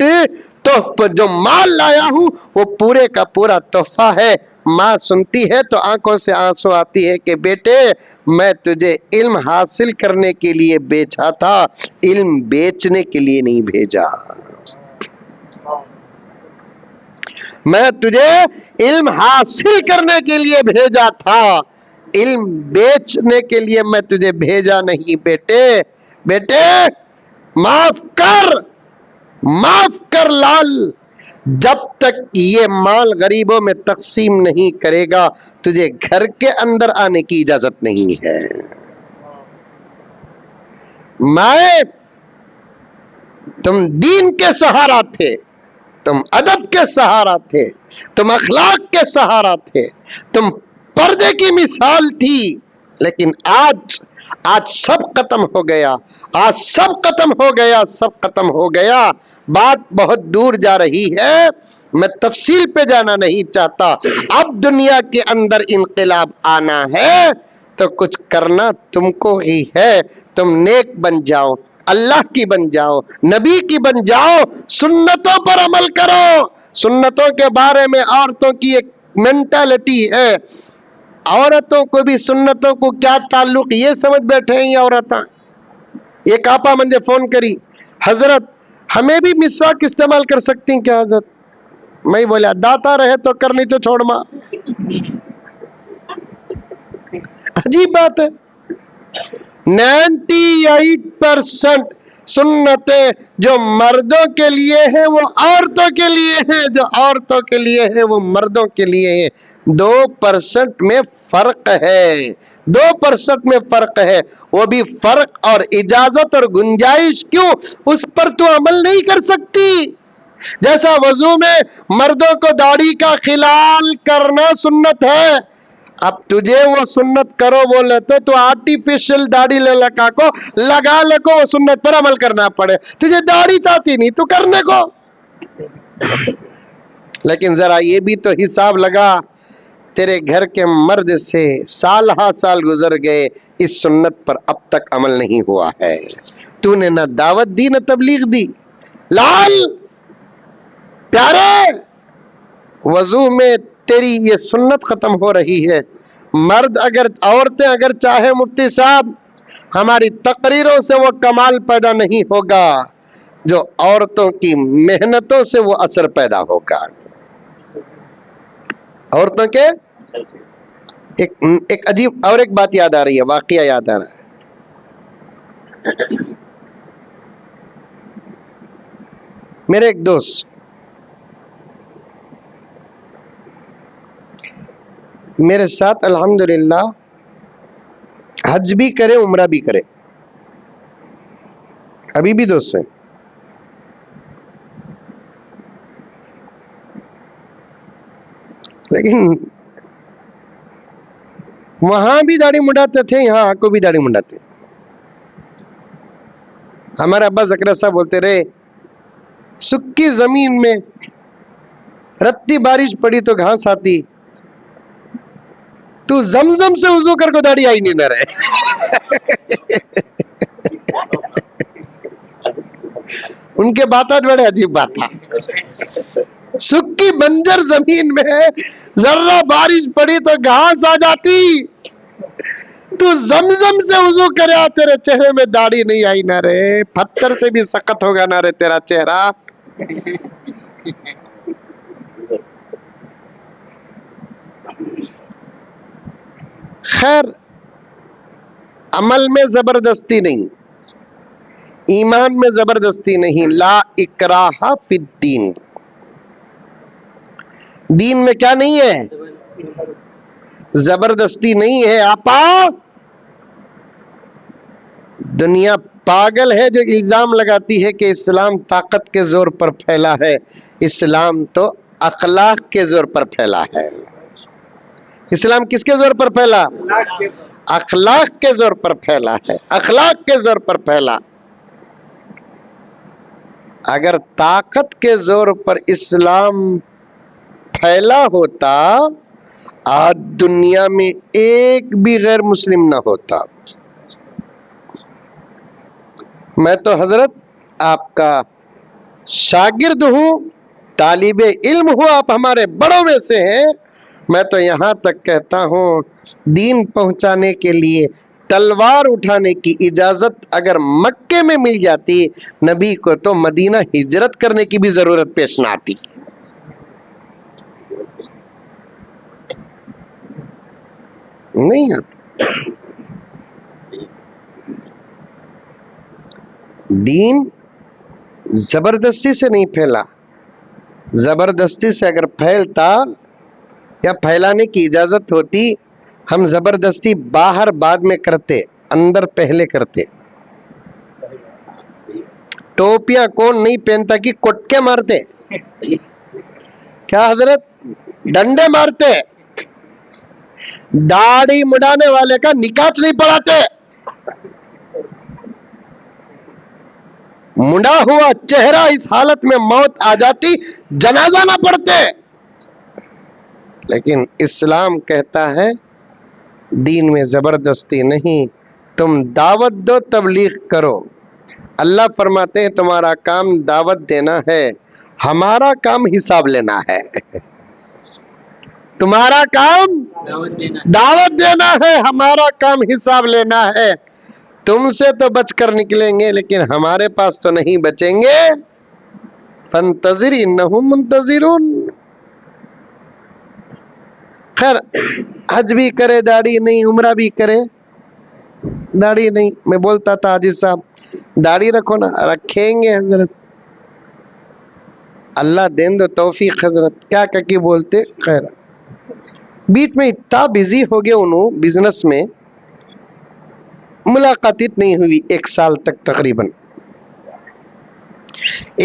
Speaker 1: تحفہ جو مال لایا ہوں وہ پورے کا پورا تحفہ ہے. ماں سنتی ہے تو آنکھوں سے آنسو آتی ہے کہ بیٹے میں تجھے علم حاصل کرنے کے لیے بھیجا تھا علم بیچنے کے لیے نہیں بھیجا. میں تجھے علم حاصل کرنے کے لیے بھیجا تھا علم بیچنے کے لیے میں تجھے بھیجا نہیں. بیٹے بیٹے معاف کر لال. جب تک یہ مال غریبوں میں تقسیم نہیں کرے گا تجھے گھر کے اندر آنے کی اجازت نہیں ہے. مائیں تم دین کے سہارا تھے تم ادب کے سہارا تھے تم اخلاق کے سہارا تھے تم پردے کی مثال تھی لیکن آج سب ختم ہو گیا سب ختم ہو گیا. بات بہت دور جا رہی ہے میں تفصیل پہ جانا نہیں چاہتا. اب دنیا کے اندر انقلاب آنا ہے تو کچھ کرنا تم کو ہی ہے. تم نیک بن جاؤ اللہ کی بن جاؤ نبی کی بن جاؤ سنتوں پر عمل کرو. سنتوں کے بارے میں عورتوں کی ایک مینٹالٹی ہے عورتوں کو بھی سنتوں کو کیا تعلق یہ سمجھ بیٹھے ہیں یہ عورتاں. ایک آپا مجھے فون کری حضرت ہمیں بھی مسواک استعمال کر سکتی ہیں کیا حضرت؟ میں بولا داتا رہے تو کر نہیں تو چھوڑ ماں. عجیب بات ہے 98% سنتیں جو مردوں کے لیے ہیں وہ عورتوں کے لیے ہیں جو عورتوں کے لیے ہیں وہ مردوں کے لیے ہیں. 2% میں فرق ہے 2% میں فرق ہے. وہ بھی فرق اور اجازت اور گنجائش کیوں اس پر تو عمل نہیں کر سکتی. جیسا وضو میں مردوں کو داڑھی کا خلال کرنا سنت ہے اب تجھے وہ سنت کرو بولے تو آرٹیفیشل داڑھی لے لگا کو لگا لے کو وہ سنت پر عمل کرنا پڑے. تجھے داڑھی چاہتی نہیں تو کرنے کو لیکن ذرا یہ بھی تو حساب لگا، تیرے گھر کے مرد سے سال ہا سال گزر گئے، اس سنت پر اب تک عمل نہیں ہوا ہے، تو نے نہ دعوت دی نہ تبلیغ دی۔ لال پیارے، وضو میں تیری یہ سنت ختم ہو رہی ہے۔ مرد عورتیں اگر چاہے مفتی صاحب، ہماری تقریروں سے وہ کمال پیدا نہیں ہوگا جو عورتوں کی محنتوں سے وہ اثر پیدا ہوگا۔ عورتوں کے ایک عجیب اور ایک بات یاد آ رہی ہے، واقعہ یاد آ رہا ہے۔ میرے ایک دوست میرے ساتھ الحمدللہ حج بھی کرے عمرہ بھی کرے، ابھی بھی دوست ہیں، لیکن وہاں بھی داڑھی منڈاتے تھے، یہاں کو بھی داڑھی منڈاتے۔ ہمارے ابا زکریا صاحب بولتے رہے، سکی زمین میں رتی بارش پڑی تو گھاس آتی، تو زمزم سے وضو کر کو داڑھی آئی نہیں نہ رہے۔ ان کے باتات بڑے عجیب بات تھا، سکی بنجر زمین میں ذرہ بارش پڑی تو گھاس آ جاتی، تو زمزم سے وضو کریا تیرے چہرے میں داڑھی نہیں آئی نہ رہے، پتھر سے بھی سخت ہوگا نہ رہے تیرا چہرہ۔ خیر، عمل میں زبردستی نہیں، ایمان میں زبردستی نہیں، لا اکراہ فی الدین، دین میں کیا نہیں ہے؟ زبردستی نہیں ہے۔ آپا، دنیا پاگل ہے جو الزام لگاتی ہے کہ اسلام طاقت کے زور پر پھیلا ہے، اسلام تو اخلاق کے زور پر پھیلا ہے۔ اسلام کس کے زور پر پھیلا؟ اخلاق کے زور پر پھیلا ہے، اخلاق کے زور پر پھیلا۔ اگر طاقت کے زور پر اسلام پھیلا ہوتا، آج دنیا میں ایک بھی غیر مسلم نہ ہوتا۔ میں تو حضرت آپ کا شاگرد ہوں، طالب علم ہوں، آپ ہمارے بڑوں میں سے ہیں، میں تو یہاں تک کہتا ہوں دین پہنچانے کے لیے تلوار اٹھانے کی اجازت اگر مکے میں مل جاتی، نبی کو تو مدینہ ہجرت کرنے کی بھی ضرورت پیش نہ آتی۔ نہیں آتی۔ دین زبردستی سے نہیں پھیلا، زبردستی سے اگر پھیلتا یا پھیلانے کی اجازت ہوتی، ہم زبردستی باہر بعد میں کرتے، اندر پہلے کرتے۔ ٹوپیاں کون نہیں پہنتا کہ کٹکے مارتے؟ کیا حضرت؟ ڈنڈے مارتے۔ داڑھی مڈانے والے کا نکاح نہیں پڑھاتے، منڈا ہوا چہرہ اس حالت میں موت آ جاتی، جنازہ نہ پڑھتے۔ لیکن اسلام کہتا ہے دین میں زبردستی نہیں، تم دعوت دو، تبلیغ کرو۔ اللہ فرماتے ہیں تمہارا کام دعوت دینا ہے، ہمارا کام حساب لینا ہے۔ تمہارا کام دعوت دینا ہے، ہمارا کام حساب لینا ہے۔ تم سے تو بچ کر نکلیں گے، لیکن ہمارے پاس تو نہیں بچیں گے۔ فانتظر انہم منتظرون۔ خیر، حج بھی کرے داڑھی نہیں، عمرہ بھی کرے داڑھی نہیں۔ میں بولتا تھا حاجی صاحب داڑھی رکھو نا، رکھیں گے حضرت، اللہ دین دو توفیق حضرت، کیا کی بولتے۔ خیر، بیچ میں اتنا بزی ہو گیا انہوں بزنس میں، ملاقاتت نہیں ہوئی 1 سال تک تقریباً۔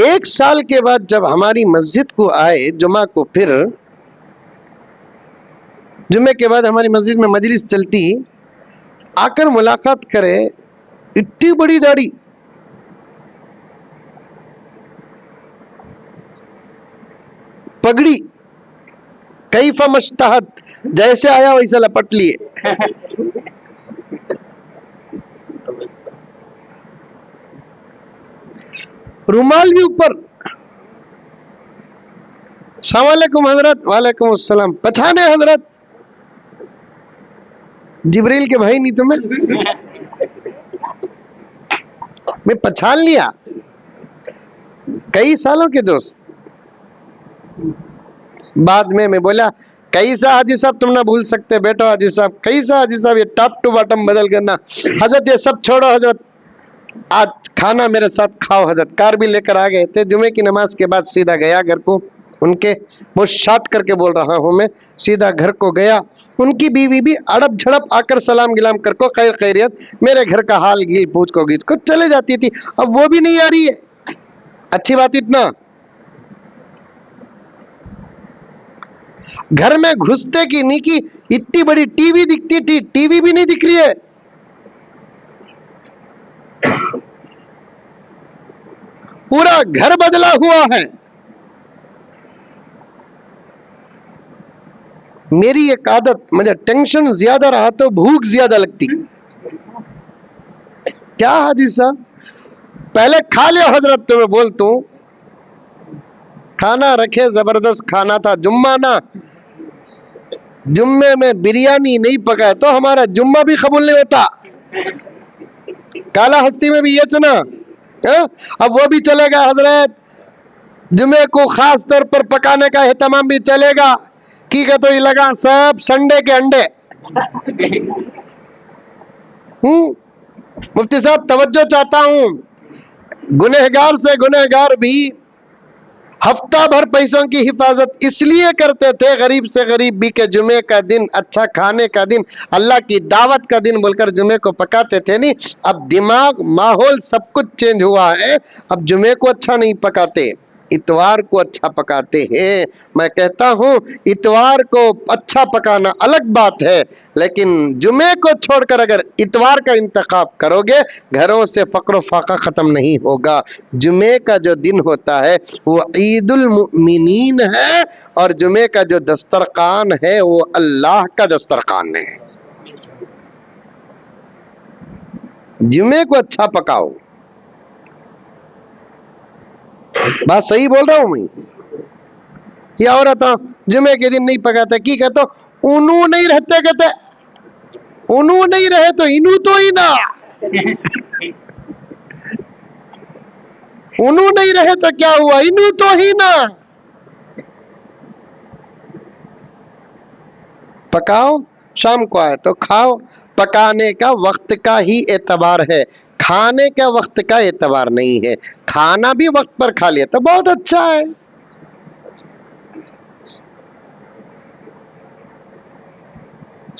Speaker 1: 1 سال کے بعد جب ہماری مسجد کو آئے جمعہ کو، پھر جمعے کے بعد ہماری مسجد میں مجلس چلتی، آ کر ملاقات کرے، اتنی بڑی داڑھی، کیف مشتہت، جیسے آیا ویسے لپٹ لیے. رومال بھی اوپر. السلام علیکم حضرت. وعلیکم السلام. پہچانے حضرت؟ جبریل کے بھائی نہیں تمہیں؟ میں پہچان لیا. کئی سالوں کے دوست. بعد میں بولا کیسا حاجی صاحب تم نہ بھول سکتے بیٹو. حاجی صاحب کیسا حاجی صاحب، یہ ٹاپ ٹو باٹم بدل کرنا. حضرت یہ سب چھوڑو حضرت، آج کھانا میرے ساتھ کھاؤ. حضرت کار بھی لے کر آ گئے تھے. جمعے کی نماز کے بعد سیدھا گیا گھر کو. ان کے وہ شارٹ کر کے بول رہا ہوں میں، سیدھا گھر کو گیا. ان کی بیوی بھی اڑپ جھڑپ آ کر سلام گلام کر کو خیر خیریت، میرے گھر کا حال گیل پوچھ کو گیچ کو چلے جاتی تھی. اب وہ بھی نہیں آ رہی ہے. اچھی بات اتنا گھر میں گھستے کی نہیں کی، اتنی بڑی ٹی وی دکھتی تھی، ٹی وی بھی نہیں دکھ رہی ہے. پورا گھر بدلا ہوا ہے. میری ایک عادت، مجھے ٹینشن زیادہ رہا تو بھوک زیادہ لگتی. کیا حاجی صاحب پہلے کھا لیا حضرت. تو میں بولتا ہوں کھانا رکھے زبردست کھانا تھا. جمعہ نا، جمعے میں بریانی نہیں پکائے تو ہمارا جمعہ بھی قبول نہیں ہوتا. کالا ہستی میں بھی یہ چنا. اب وہ بھی چلے گا حضرت. جمعے کو خاص طور پر پکانے کا اہتمام بھی چلے گا. کی کہ تو یہ لگا سب سنڈے کے انڈے. مفتی صاحب توجہ چاہتا ہوں، گنہگار سے گنہگار بھی ہفتہ بھر پیسوں کی حفاظت اس لیے کرتے تھے، غریب سے غریب بھی، کہ جمعے کا دن اچھا کھانے کا دن، اللہ کی دعوت کا دن بول کر جمعے کو پکاتے تھے. نہیں، اب دماغ ماحول سب کچھ چینج ہوا ہے. اب جمعے کو اچھا نہیں پکاتے، اتوار کو اچھا پکاتے ہیں. میں کہتا ہوں اتوار کو اچھا پکانا الگ بات ہے، لیکن جمعے کو چھوڑ کر اگر اتوار کا انتخاب کرو گے، گھروں سے فقر و فاقہ ختم نہیں ہوگا. جمعے کا جو دن ہوتا ہے وہ عید المؤمنین ہے، اور جمعے کا جو دسترخوان ہے وہ اللہ کا دسترخوان ہے. جمعے کو اچھا پکاؤ. بات صحیح بول رہا ہوں میں؟ یہ عورت جمعے کے دن نہیں پکاتے. کی کہتے انو نہیں رہتے، کہتے انو نہیں رہے تو انو تو ہی نا. انو نہیں رہے تو کیا ہوا، انو تو ہی نا. پکاؤ، شام کو آئے تو کھاؤ. پکانے کا وقت کا ہی اعتبار ہے، کھانے کا وقت کا اعتبار نہیں ہے. کھانا بھی وقت پر کھا لیا تو بہت اچھا ہے.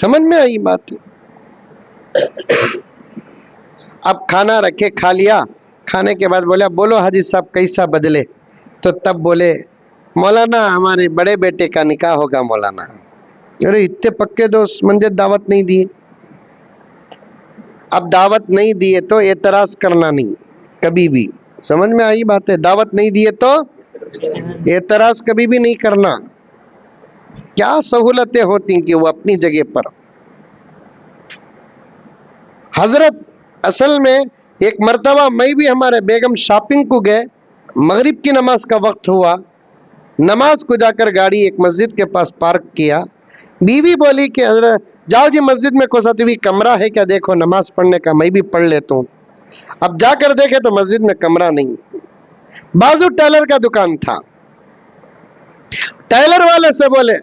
Speaker 1: سمجھ میں آئی بات؟ اب کھانا رکھے، کھا لیا. کھانے کے بعد بولا بولو حاجی صاحب کیسا بدلے؟ تو تب بولے مولانا ہمارے بڑے بیٹے کا نکاح ہوگا. مولانا ارے اتنے پکے دوست منجے دعوت نہیں دیے. اب دعوت نہیں دیے تو اعتراض کرنا نہیں کبھی بھی. سمجھ میں آئی بات ہے؟ دعوت نہیں دیے تو اعتراض کبھی بھی نہیں کرنا. کیا سہولتیں ہوتی کہ وہ اپنی جگہ پر. حضرت اصل میں ایک مرتبہ میں بھی ہمارے بیگم شاپنگ کو گئے. مغرب کی نماز کا وقت ہوا. نماز کو جا کر گاڑی ایک مسجد کے پاس پارک کیا. بیوی بولی کہ حضرت جاؤ جی مسجد میں کوئی ساتوی کمرہ ہے کیا دیکھو نماز پڑھنے کا، میں بھی پڑھ لیتا ہوں. اب جا کر دیکھے تو مسجد میں کمرہ نہیں. بازو ٹیلر کا دکان تھا. ٹیلر والے سے بولے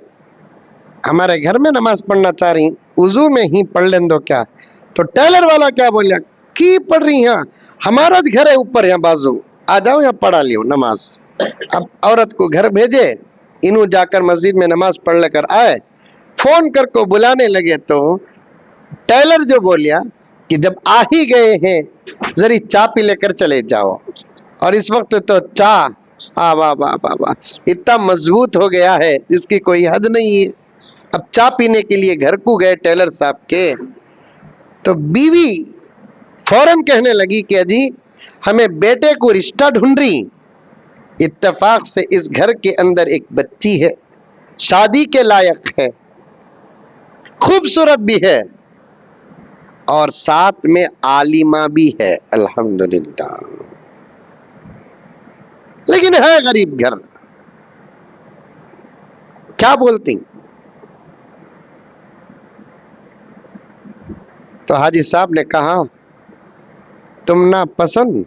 Speaker 1: ہمارے گھر میں نماز پڑھنا چاہ رہی، وضو میں ہی پڑھ لیں دو کیا؟ تو ٹیلر والا کیا بولیا کی پڑھ رہی ہیں، ہمارا گھر ہے اوپر یہاں بازو، آ جاؤ یا پڑھا لیو نماز. اب عورت کو گھر بھیجے، انہوں جا کر مسجد میں نماز پڑھ لے کر آئے. فون کر کو بلانے لگے تو ٹیلر جو بولیا کہ جب آ ہی گئے ہیں ذری چا پی لے کر چلے جاؤ. اور اس وقت تو چا اتنا مضبوط ہو گیا ہے جس کی کوئی حد نہیں ہے. اب چا پینے کے لیے گھر کو گئے ٹیلر صاحب کے، تو بیوی فوراً کہنے لگی کہ جی ہمیں بیٹے کو رشتہ ڈھونڈ رہی. اتفاق سے اس گھر کے اندر ایک بچی ہے، شادی کے لائق ہے، خوبصورت بھی ہے، اور ساتھ میں عالمہ بھی ہے، الحمدللہ، لیکن ہے غریب گھر. کیا بولتی؟ تو حاجی صاحب نے کہا تم نہ پسند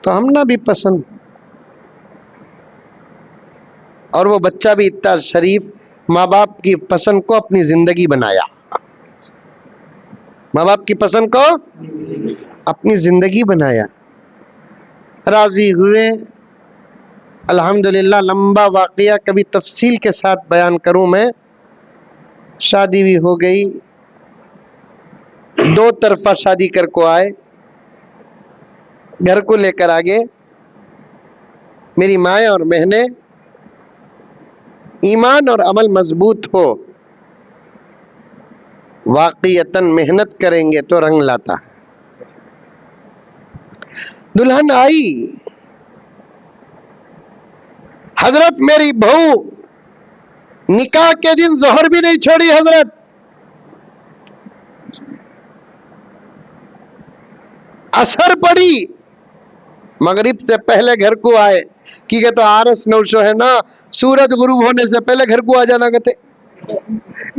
Speaker 1: تو ہم نہ بھی پسند. اور وہ بچہ بھی اتنا شریف، ماں باپ کی پسند کو اپنی زندگی بنایا، ماں باپ کی پسند کو اپنی زندگی بنایا، راضی ہوئے. الحمدللہ لمبا واقعہ کبھی تفصیل کے ساتھ بیان کروں میں. شادی بھی ہو گئی، دو طرفہ شادی کر کو آئے، گھر کو لے کر آگے. میری مائیں اور بہنیں، ایمان اور عمل مضبوط ہو، واقعتاً محنت کریں گے تو رنگ لاتا ہے. دلہن آئی، حضرت میری بہو نکاح کے دن ظہر بھی نہیں چھوڑی. حضرت عصر پڑی، مغرب سے پہلے گھر کو آئے کیونکہ تو آرس نوشو ہے نا، سورج غروب ہونے سے پہلے گھر کو آ جانا کہتے.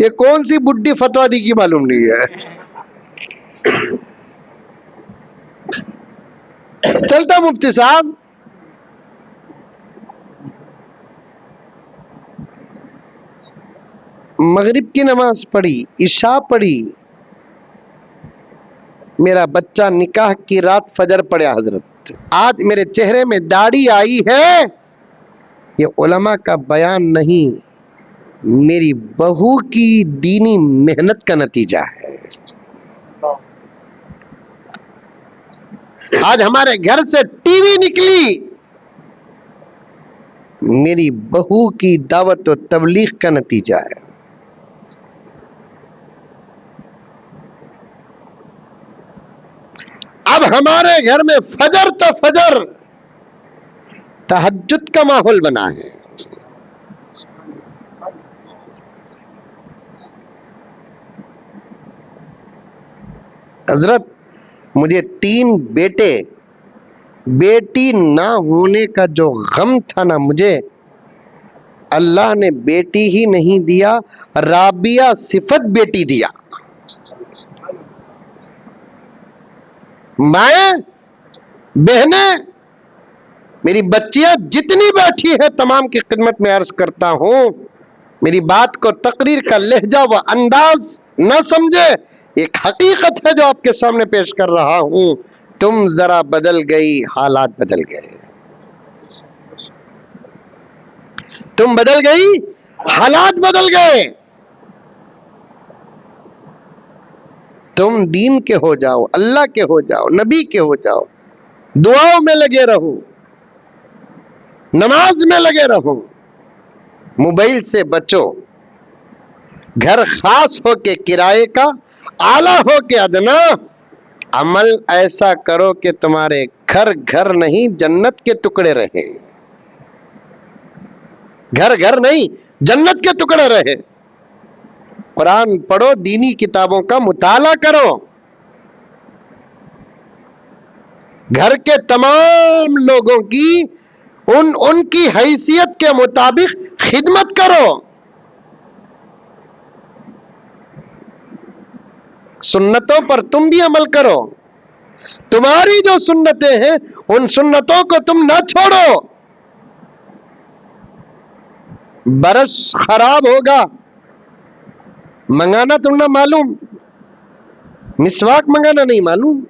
Speaker 1: یہ کون سی بڈھی فتوا دی کی معلوم نہیں ہے. چلتا مفتی صاحب، مغرب کی نماز پڑھی، عشاء پڑھی، میرا بچہ نکاح کی رات فجر پڑھا. حضرت آج میرے چہرے میں داڑھی آئی ہے، یہ علماء کا بیان نہیں، میری بہو کی دینی محنت کا نتیجہ ہے. آج ہمارے گھر سے ٹی وی نکلی، میری بہو کی دعوت و تبلیغ کا نتیجہ ہے. اب ہمارے گھر میں فجر تو فجر تہجد کا ماحول بنا ہے. حضرت مجھے 3 بیٹے، بیٹی نہ ہونے کا جو غم تھا نا، مجھے اللہ نے بیٹی ہی نہیں دیا، رابعہ صفت بیٹی دیا. مائیں بہنیں، میری بچیاں جتنی بیٹھی ہے تمام کی خدمت میں عرض کرتا ہوں، میری بات کو تقریر کا لہجہ و انداز نہ سمجھے، ایک حقیقت ہے جو آپ کے سامنے پیش کر رہا ہوں. تم ذرا بدل گئی، حالات بدل گئے. تم بدل گئی، حالات بدل گئے. تم دین کے ہو جاؤ، اللہ کے ہو جاؤ، نبی کے ہو جاؤ، دعاؤں میں لگے رہو، نماز میں لگے رہو، موبائل سے بچو، گھر خاص ہو کے کرائے کا، اعلیٰ ہو کے ادنا. عمل ایسا کرو کہ تمہارے گھر گھر نہیں جنت کے ٹکڑے رہے، گھر گھر نہیں جنت کے ٹکڑے رہے. قرآن پڑھو، دینی کتابوں کا مطالعہ کرو، گھر کے تمام لوگوں کی ان کی حیثیت کے مطابق خدمت کرو. سنتوں پر تم بھی عمل کرو، تمہاری جو سنتیں ہیں ان سنتوں کو تم نہ چھوڑو. برش خراب ہوگا، منگانا تم نہ معلوم، مسواک منگانا نہیں معلوم.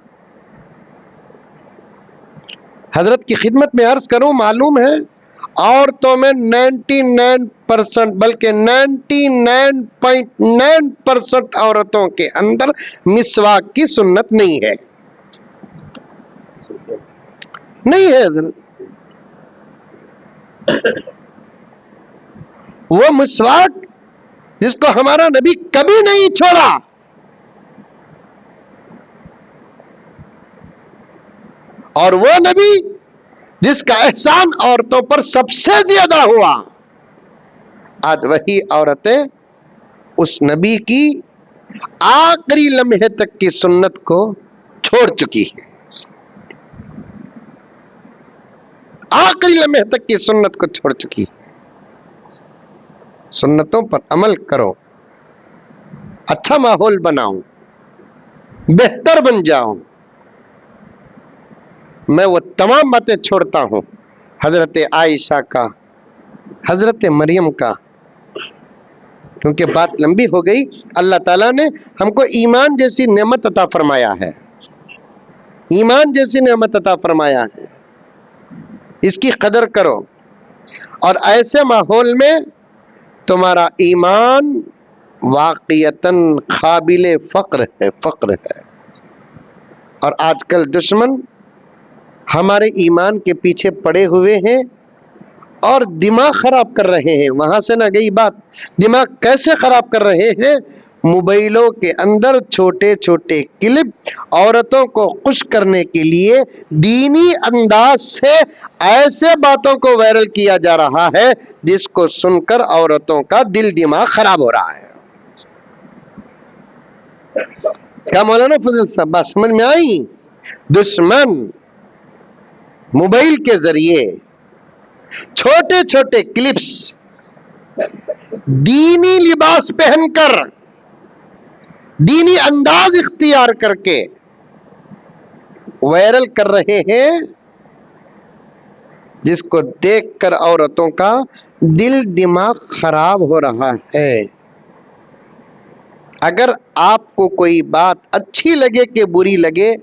Speaker 1: حضرت کی خدمت میں عرض کروں، معلوم ہے عورتوں میں 99% بلکہ 99.9% عورتوں کے اندر مسواک کی سنت نہیں ہے، نہیں ہے. حضرت وہ مسواک جس کو ہمارا نبی کبھی نہیں چھوڑا، اور وہ نبی جس کا احسان عورتوں پر سب سے زیادہ ہوا، آج وہی عورتیں اس نبی کی آخری لمحے تک کی سنت کو چھوڑ چکی ہیں، آخری لمحے تک کی سنت کو چھوڑ چکی ہے۔ سنتوں پر عمل کرو، اچھا ماحول بناؤ، بہتر بن جاؤ۔ میں وہ تمام باتیں چھوڑتا ہوں، حضرت عائشہ کا، حضرت مریم کا، کیونکہ بات لمبی ہو گئی۔ اللہ تعالیٰ نے ہم کو ایمان جیسی نعمت عطا فرمایا ہے، ایمان جیسی نعمت عطا فرمایا ہے، اس کی قدر کرو، اور ایسے ماحول میں تمہارا ایمان واقعتاً قابل فخر ہے، فخر ہے۔ اور آج کل دشمن ہمارے ایمان کے پیچھے پڑے ہوئے ہیں اور دماغ خراب کر رہے ہیں۔ وہاں سے نہ گئی بات، دماغ کیسے خراب کر رہے ہیں؟ موبائلوں کے اندر چھوٹے چھوٹے کلپ عورتوں کو خوش کرنے کے لیے دینی انداز سے ایسے باتوں کو وائرل کیا جا رہا ہے جس کو سن کر عورتوں کا دل دماغ خراب ہو رہا ہے۔ کیا مولانا فضل صاحب بات سمجھ میں آئی؟ دشمن موبائل کے ذریعے چھوٹے چھوٹے کلپس دینی لباس پہن کر، دینی انداز اختیار کر کے وائرل کر رہے ہیں، جس کو دیکھ کر عورتوں کا دل دماغ خراب ہو رہا ہے۔ اگر آپ کو کوئی بات اچھی لگے کہ بری لگے،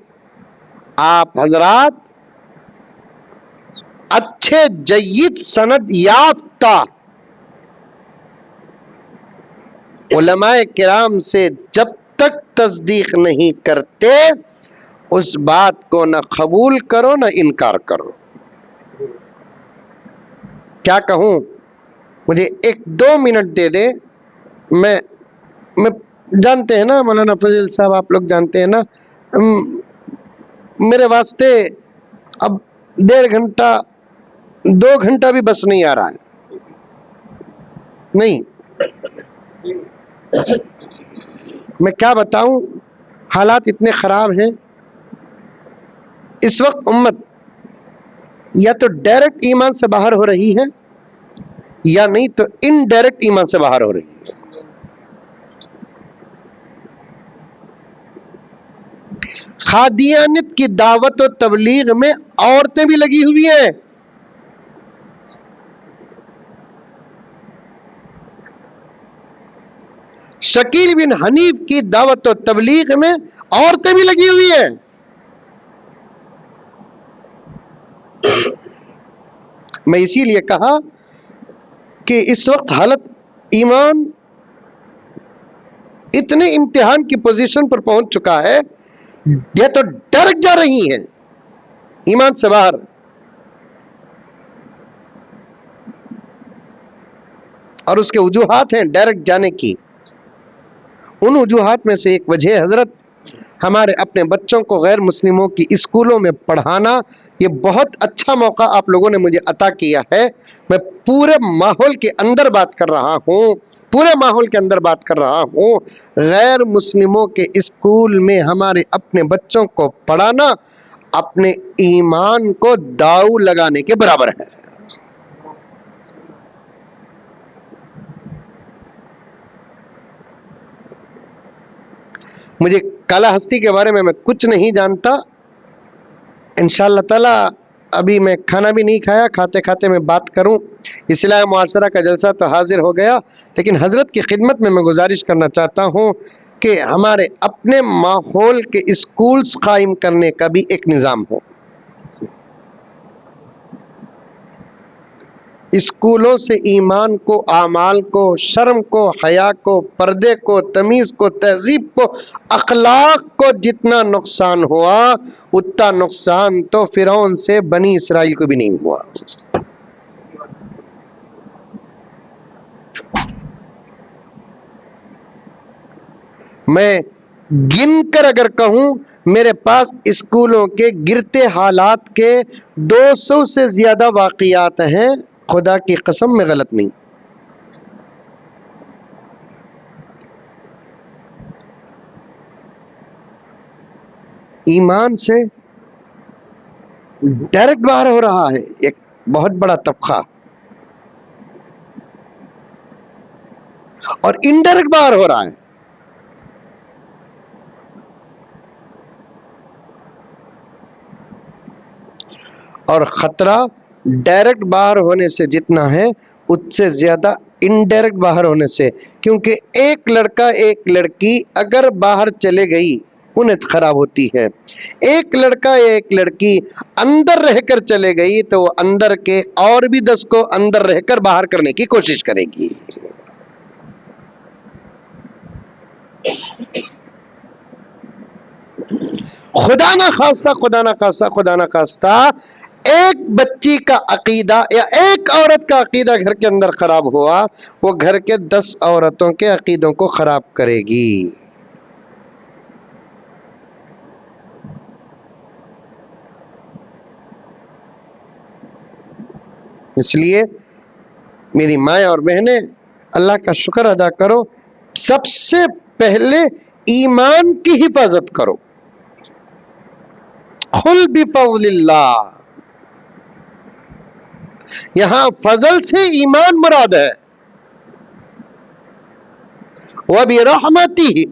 Speaker 1: آپ حضرات اچھے جید سند یافتہ علماء کرام سے جب تک تصدیق نہیں کرتے، اس بات کو نہ قبول کرو نہ انکار کرو۔ کیا کہوں؟ مجھے 1-2 منٹ دے دیں۔ میں جانتے ہیں نا مولانا فضل صاحب، آپ لوگ جانتے ہیں نا، میرے واسطے اب 1.5 گھنٹہ 2 گھنٹہ بھی بس نہیں آ رہا ہے، نہیں۔ میں کیا بتاؤں، حالات اتنے خراب ہیں اس وقت۔ امت یا تو ڈائریکٹ ایمان سے باہر ہو رہی ہے، یا نہیں تو انڈائریکٹ ایمان سے باہر ہو رہی ہے۔ قادیانیت کی دعوت و تبلیغ میں عورتیں بھی لگی ہوئی ہیں۔ شکیل بن حنیف کی دعوت و تبلیغ میں عورتیں بھی لگی ہوئی ہیں۔ میں اسی لیے کہا کہ اس وقت حالت ایمان اتنے امتحان کی پوزیشن پر پہنچ چکا ہے، یہ تو ڈائریکٹ جا رہی ہیں ایمان سے باہر۔ اور اس کے وجوہات ہیں ڈائریکٹ جانے کی۔ ان وجوہات میں سے ایک وجہ حضرت ہمارے اپنے بچوں کو غیر مسلموں کی اسکولوں میں پڑھانا۔ یہ بہت اچھا موقع آپ لوگوں نے مجھے عطا کیا ہے۔ میں پورے ماحول کے اندر بات کر رہا ہوں، پورے ماحول کے اندر بات کر رہا ہوں۔ غیر مسلموں کے اسکول میں ہمارے اپنے بچوں کو پڑھانا اپنے ایمان کو داؤ لگانے کے برابر ہے۔ مجھے کالا ہستی کے بارے میں کچھ نہیں جانتا۔ انشاءاللہ تعالی ابھی میں کھانا بھی نہیں کھایا، کھاتے کھاتے میں بات کروں۔ اصلاح معاشرہ کا جلسہ تو حاضر ہو گیا، لیکن حضرت کی خدمت میں گزارش کرنا چاہتا ہوں کہ ہمارے اپنے ماحول کے اسکولز قائم کرنے کا بھی ایک نظام ہو۔ اسکولوں سے ایمان کو، اعمال کو، شرم کو، حیا کو، پردے کو، تمیز کو، تہذیب کو، اخلاق کو جتنا نقصان ہوا، اتنا نقصان تو فرعون سے بنی اسرائیل کو بھی نہیں ہوا۔ میں گن کر اگر کہوں، میرے پاس اسکولوں کے گرتے حالات کے 200 سے زیادہ واقعات ہیں، خدا کی قسم میں غلط نہیں۔ ایمان سے ڈائریکٹ باہر ہو رہا ہے ایک بہت بڑا طبقہ، اور انڈائریکٹ باہر ہو رہا ہے۔ اور خطرہ ڈائریکٹ باہر ہونے سے جتنا ہے اس سے زیادہ انڈائریکٹ باہر ہونے سے، کیونکہ ایک لڑکا ایک لڑکی اگر باہر چلے گئی انہیں خراب ہوتی ہے، ایک لڑکا ایک لڑکی اندر رہ کر چلے گئی تو وہ اندر کے اور بھی 10 کو اندر رہ کر باہر کرنے کی کوشش کرے گی۔ خدا نہ خواستہ ایک بچی کا عقیدہ یا ایک عورت کا عقیدہ گھر کے اندر خراب ہوا، وہ گھر کے 10 عورتوں کے عقیدوں کو خراب کرے گی۔ اس لیے میری مائیں اور بہنیں، اللہ کا شکر ادا کرو، سب سے پہلے ایمان کی حفاظت کرو۔ قل بفضل اللہ، یہاں فضل سے ایمان مراد ہے، وَبِرَحْمَتِهِ،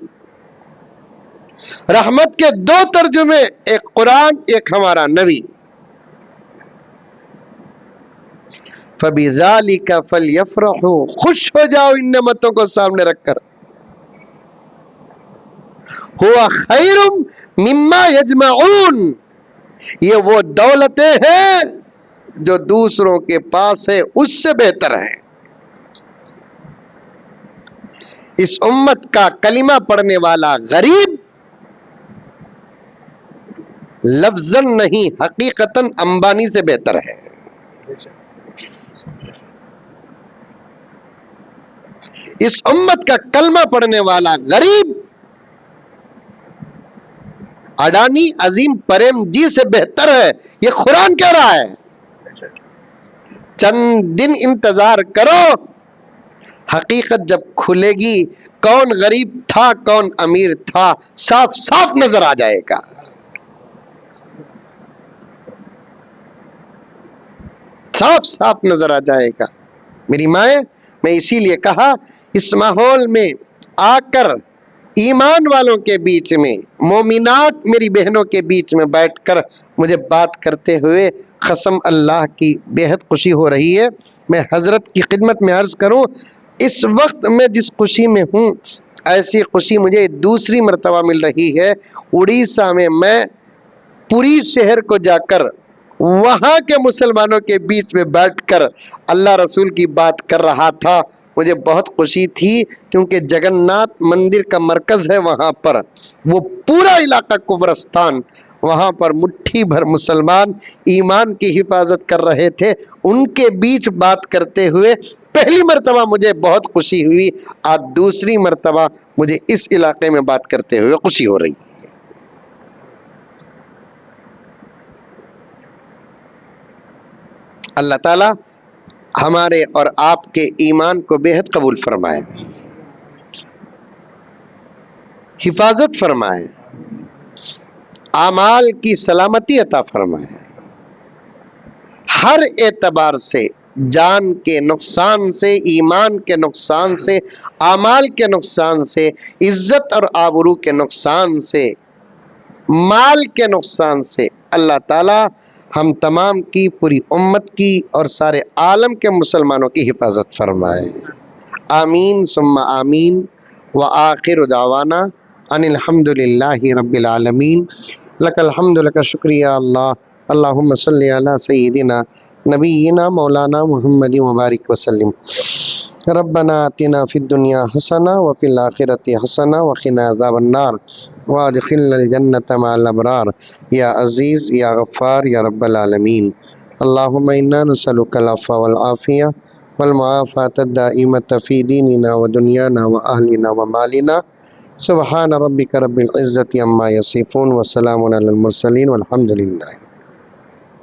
Speaker 1: رحمت کے 2 ترجمے، ایک قرآن ایک ہمارا نبی، فَبِذَلِكَ فَلْيَفْرَحُوا، خوش ہو جاؤ ان نعمتوں کو سامنے رکھ کر، هُوَ خَيْرٌ مِّمَّا يَجْمَعُونَ، یہ وہ دولتیں ہیں جو دوسروں کے پاس ہے اس سے بہتر ہے۔ اس امت کا کلمہ پڑھنے والا غریب لفظاً نہیں حقیقتاً امبانی سے بہتر ہے۔ اس امت کا کلمہ پڑھنے والا غریب اڈانی عظیم پریم جی سے بہتر ہے، یہ قرآن کہہ رہا ہے۔ چند دن انتظار کرو، حقیقت جب کھلے گی، کون غریب تھا کون امیر تھا صاف صاف نظر آ جائے گا۔ صاف صاف نظر آ جائے گا۔ میری مائیں، میں اسی لیے کہا اس ماحول میں آ کر ایمان والوں کے بیچ میں، مومنات میری بہنوں کے بیچ میں بیٹھ کر مجھے بات کرتے ہوئے قسم اللہ کی بے حد خوشی ہو رہی ہے۔ میں حضرت کی خدمت میں عرض کروں، اس وقت میں جس خوشی میں ہوں ایسی خوشی مجھے دوسری مرتبہ مل رہی ہے۔ اڑیسہ میں پوری شہر کو جا کر وہاں کے مسلمانوں کے بیچ میں بیٹھ کر اللہ رسول کی بات کر رہا تھا۔ مجھے بہت خوشی تھی کیونکہ جگن ناتھ مندر کا مرکز ہے، وہاں پر وہ پورا علاقہ قبرستان، وہاں پر مٹھی بھر مسلمان ایمان کی حفاظت کر رہے تھے، ان کے بیچ بات کرتے ہوئے پہلی مرتبہ مجھے بہت خوشی ہوئی، آج دوسری مرتبہ مجھے اس علاقے میں بات کرتے ہوئے خوشی ہو رہی۔ اللہ تعالی ہمارے اور آپ کے ایمان کو بے حد قبول فرمائے، حفاظت فرمائے، اعمال کی سلامتی عطا فرمائے، ہر اعتبار سے، جان کے نقصان سے، ایمان کے نقصان سے، اعمال کے نقصان سے، عزت اور آبرو کے نقصان سے، مال کے نقصان سے، اللہ تعالی ہم تمام کی، پوری امت کی اور سارے عالم کے مسلمانوں کی حفاظت فرمائے۔ آمین ثم آمین، وآخر دعوانا ان الحمد للہ رب العالمین۔ لک الحمد، لک شکریہ اللہ، اللہم صلی علی سیدنا نبینا مولانا محمد مبارک وسلم۔ ربنا آتنا فی الدنیا حسنہ وفی الآخرۃ حسنہ وقنا عذاب النار وادخلنا الجنۃ مع الابرار یا عزیز یا غفار یا رب العالمین۔ اللہم انا نسألک العفو والعافیہ والمعافاة الدائمة فی دیننا ودنیانا واہلنا ومالنا۔ سبحان ربک رب العزة عما یصفون وسلام علی المرسلین والحمد للہ۔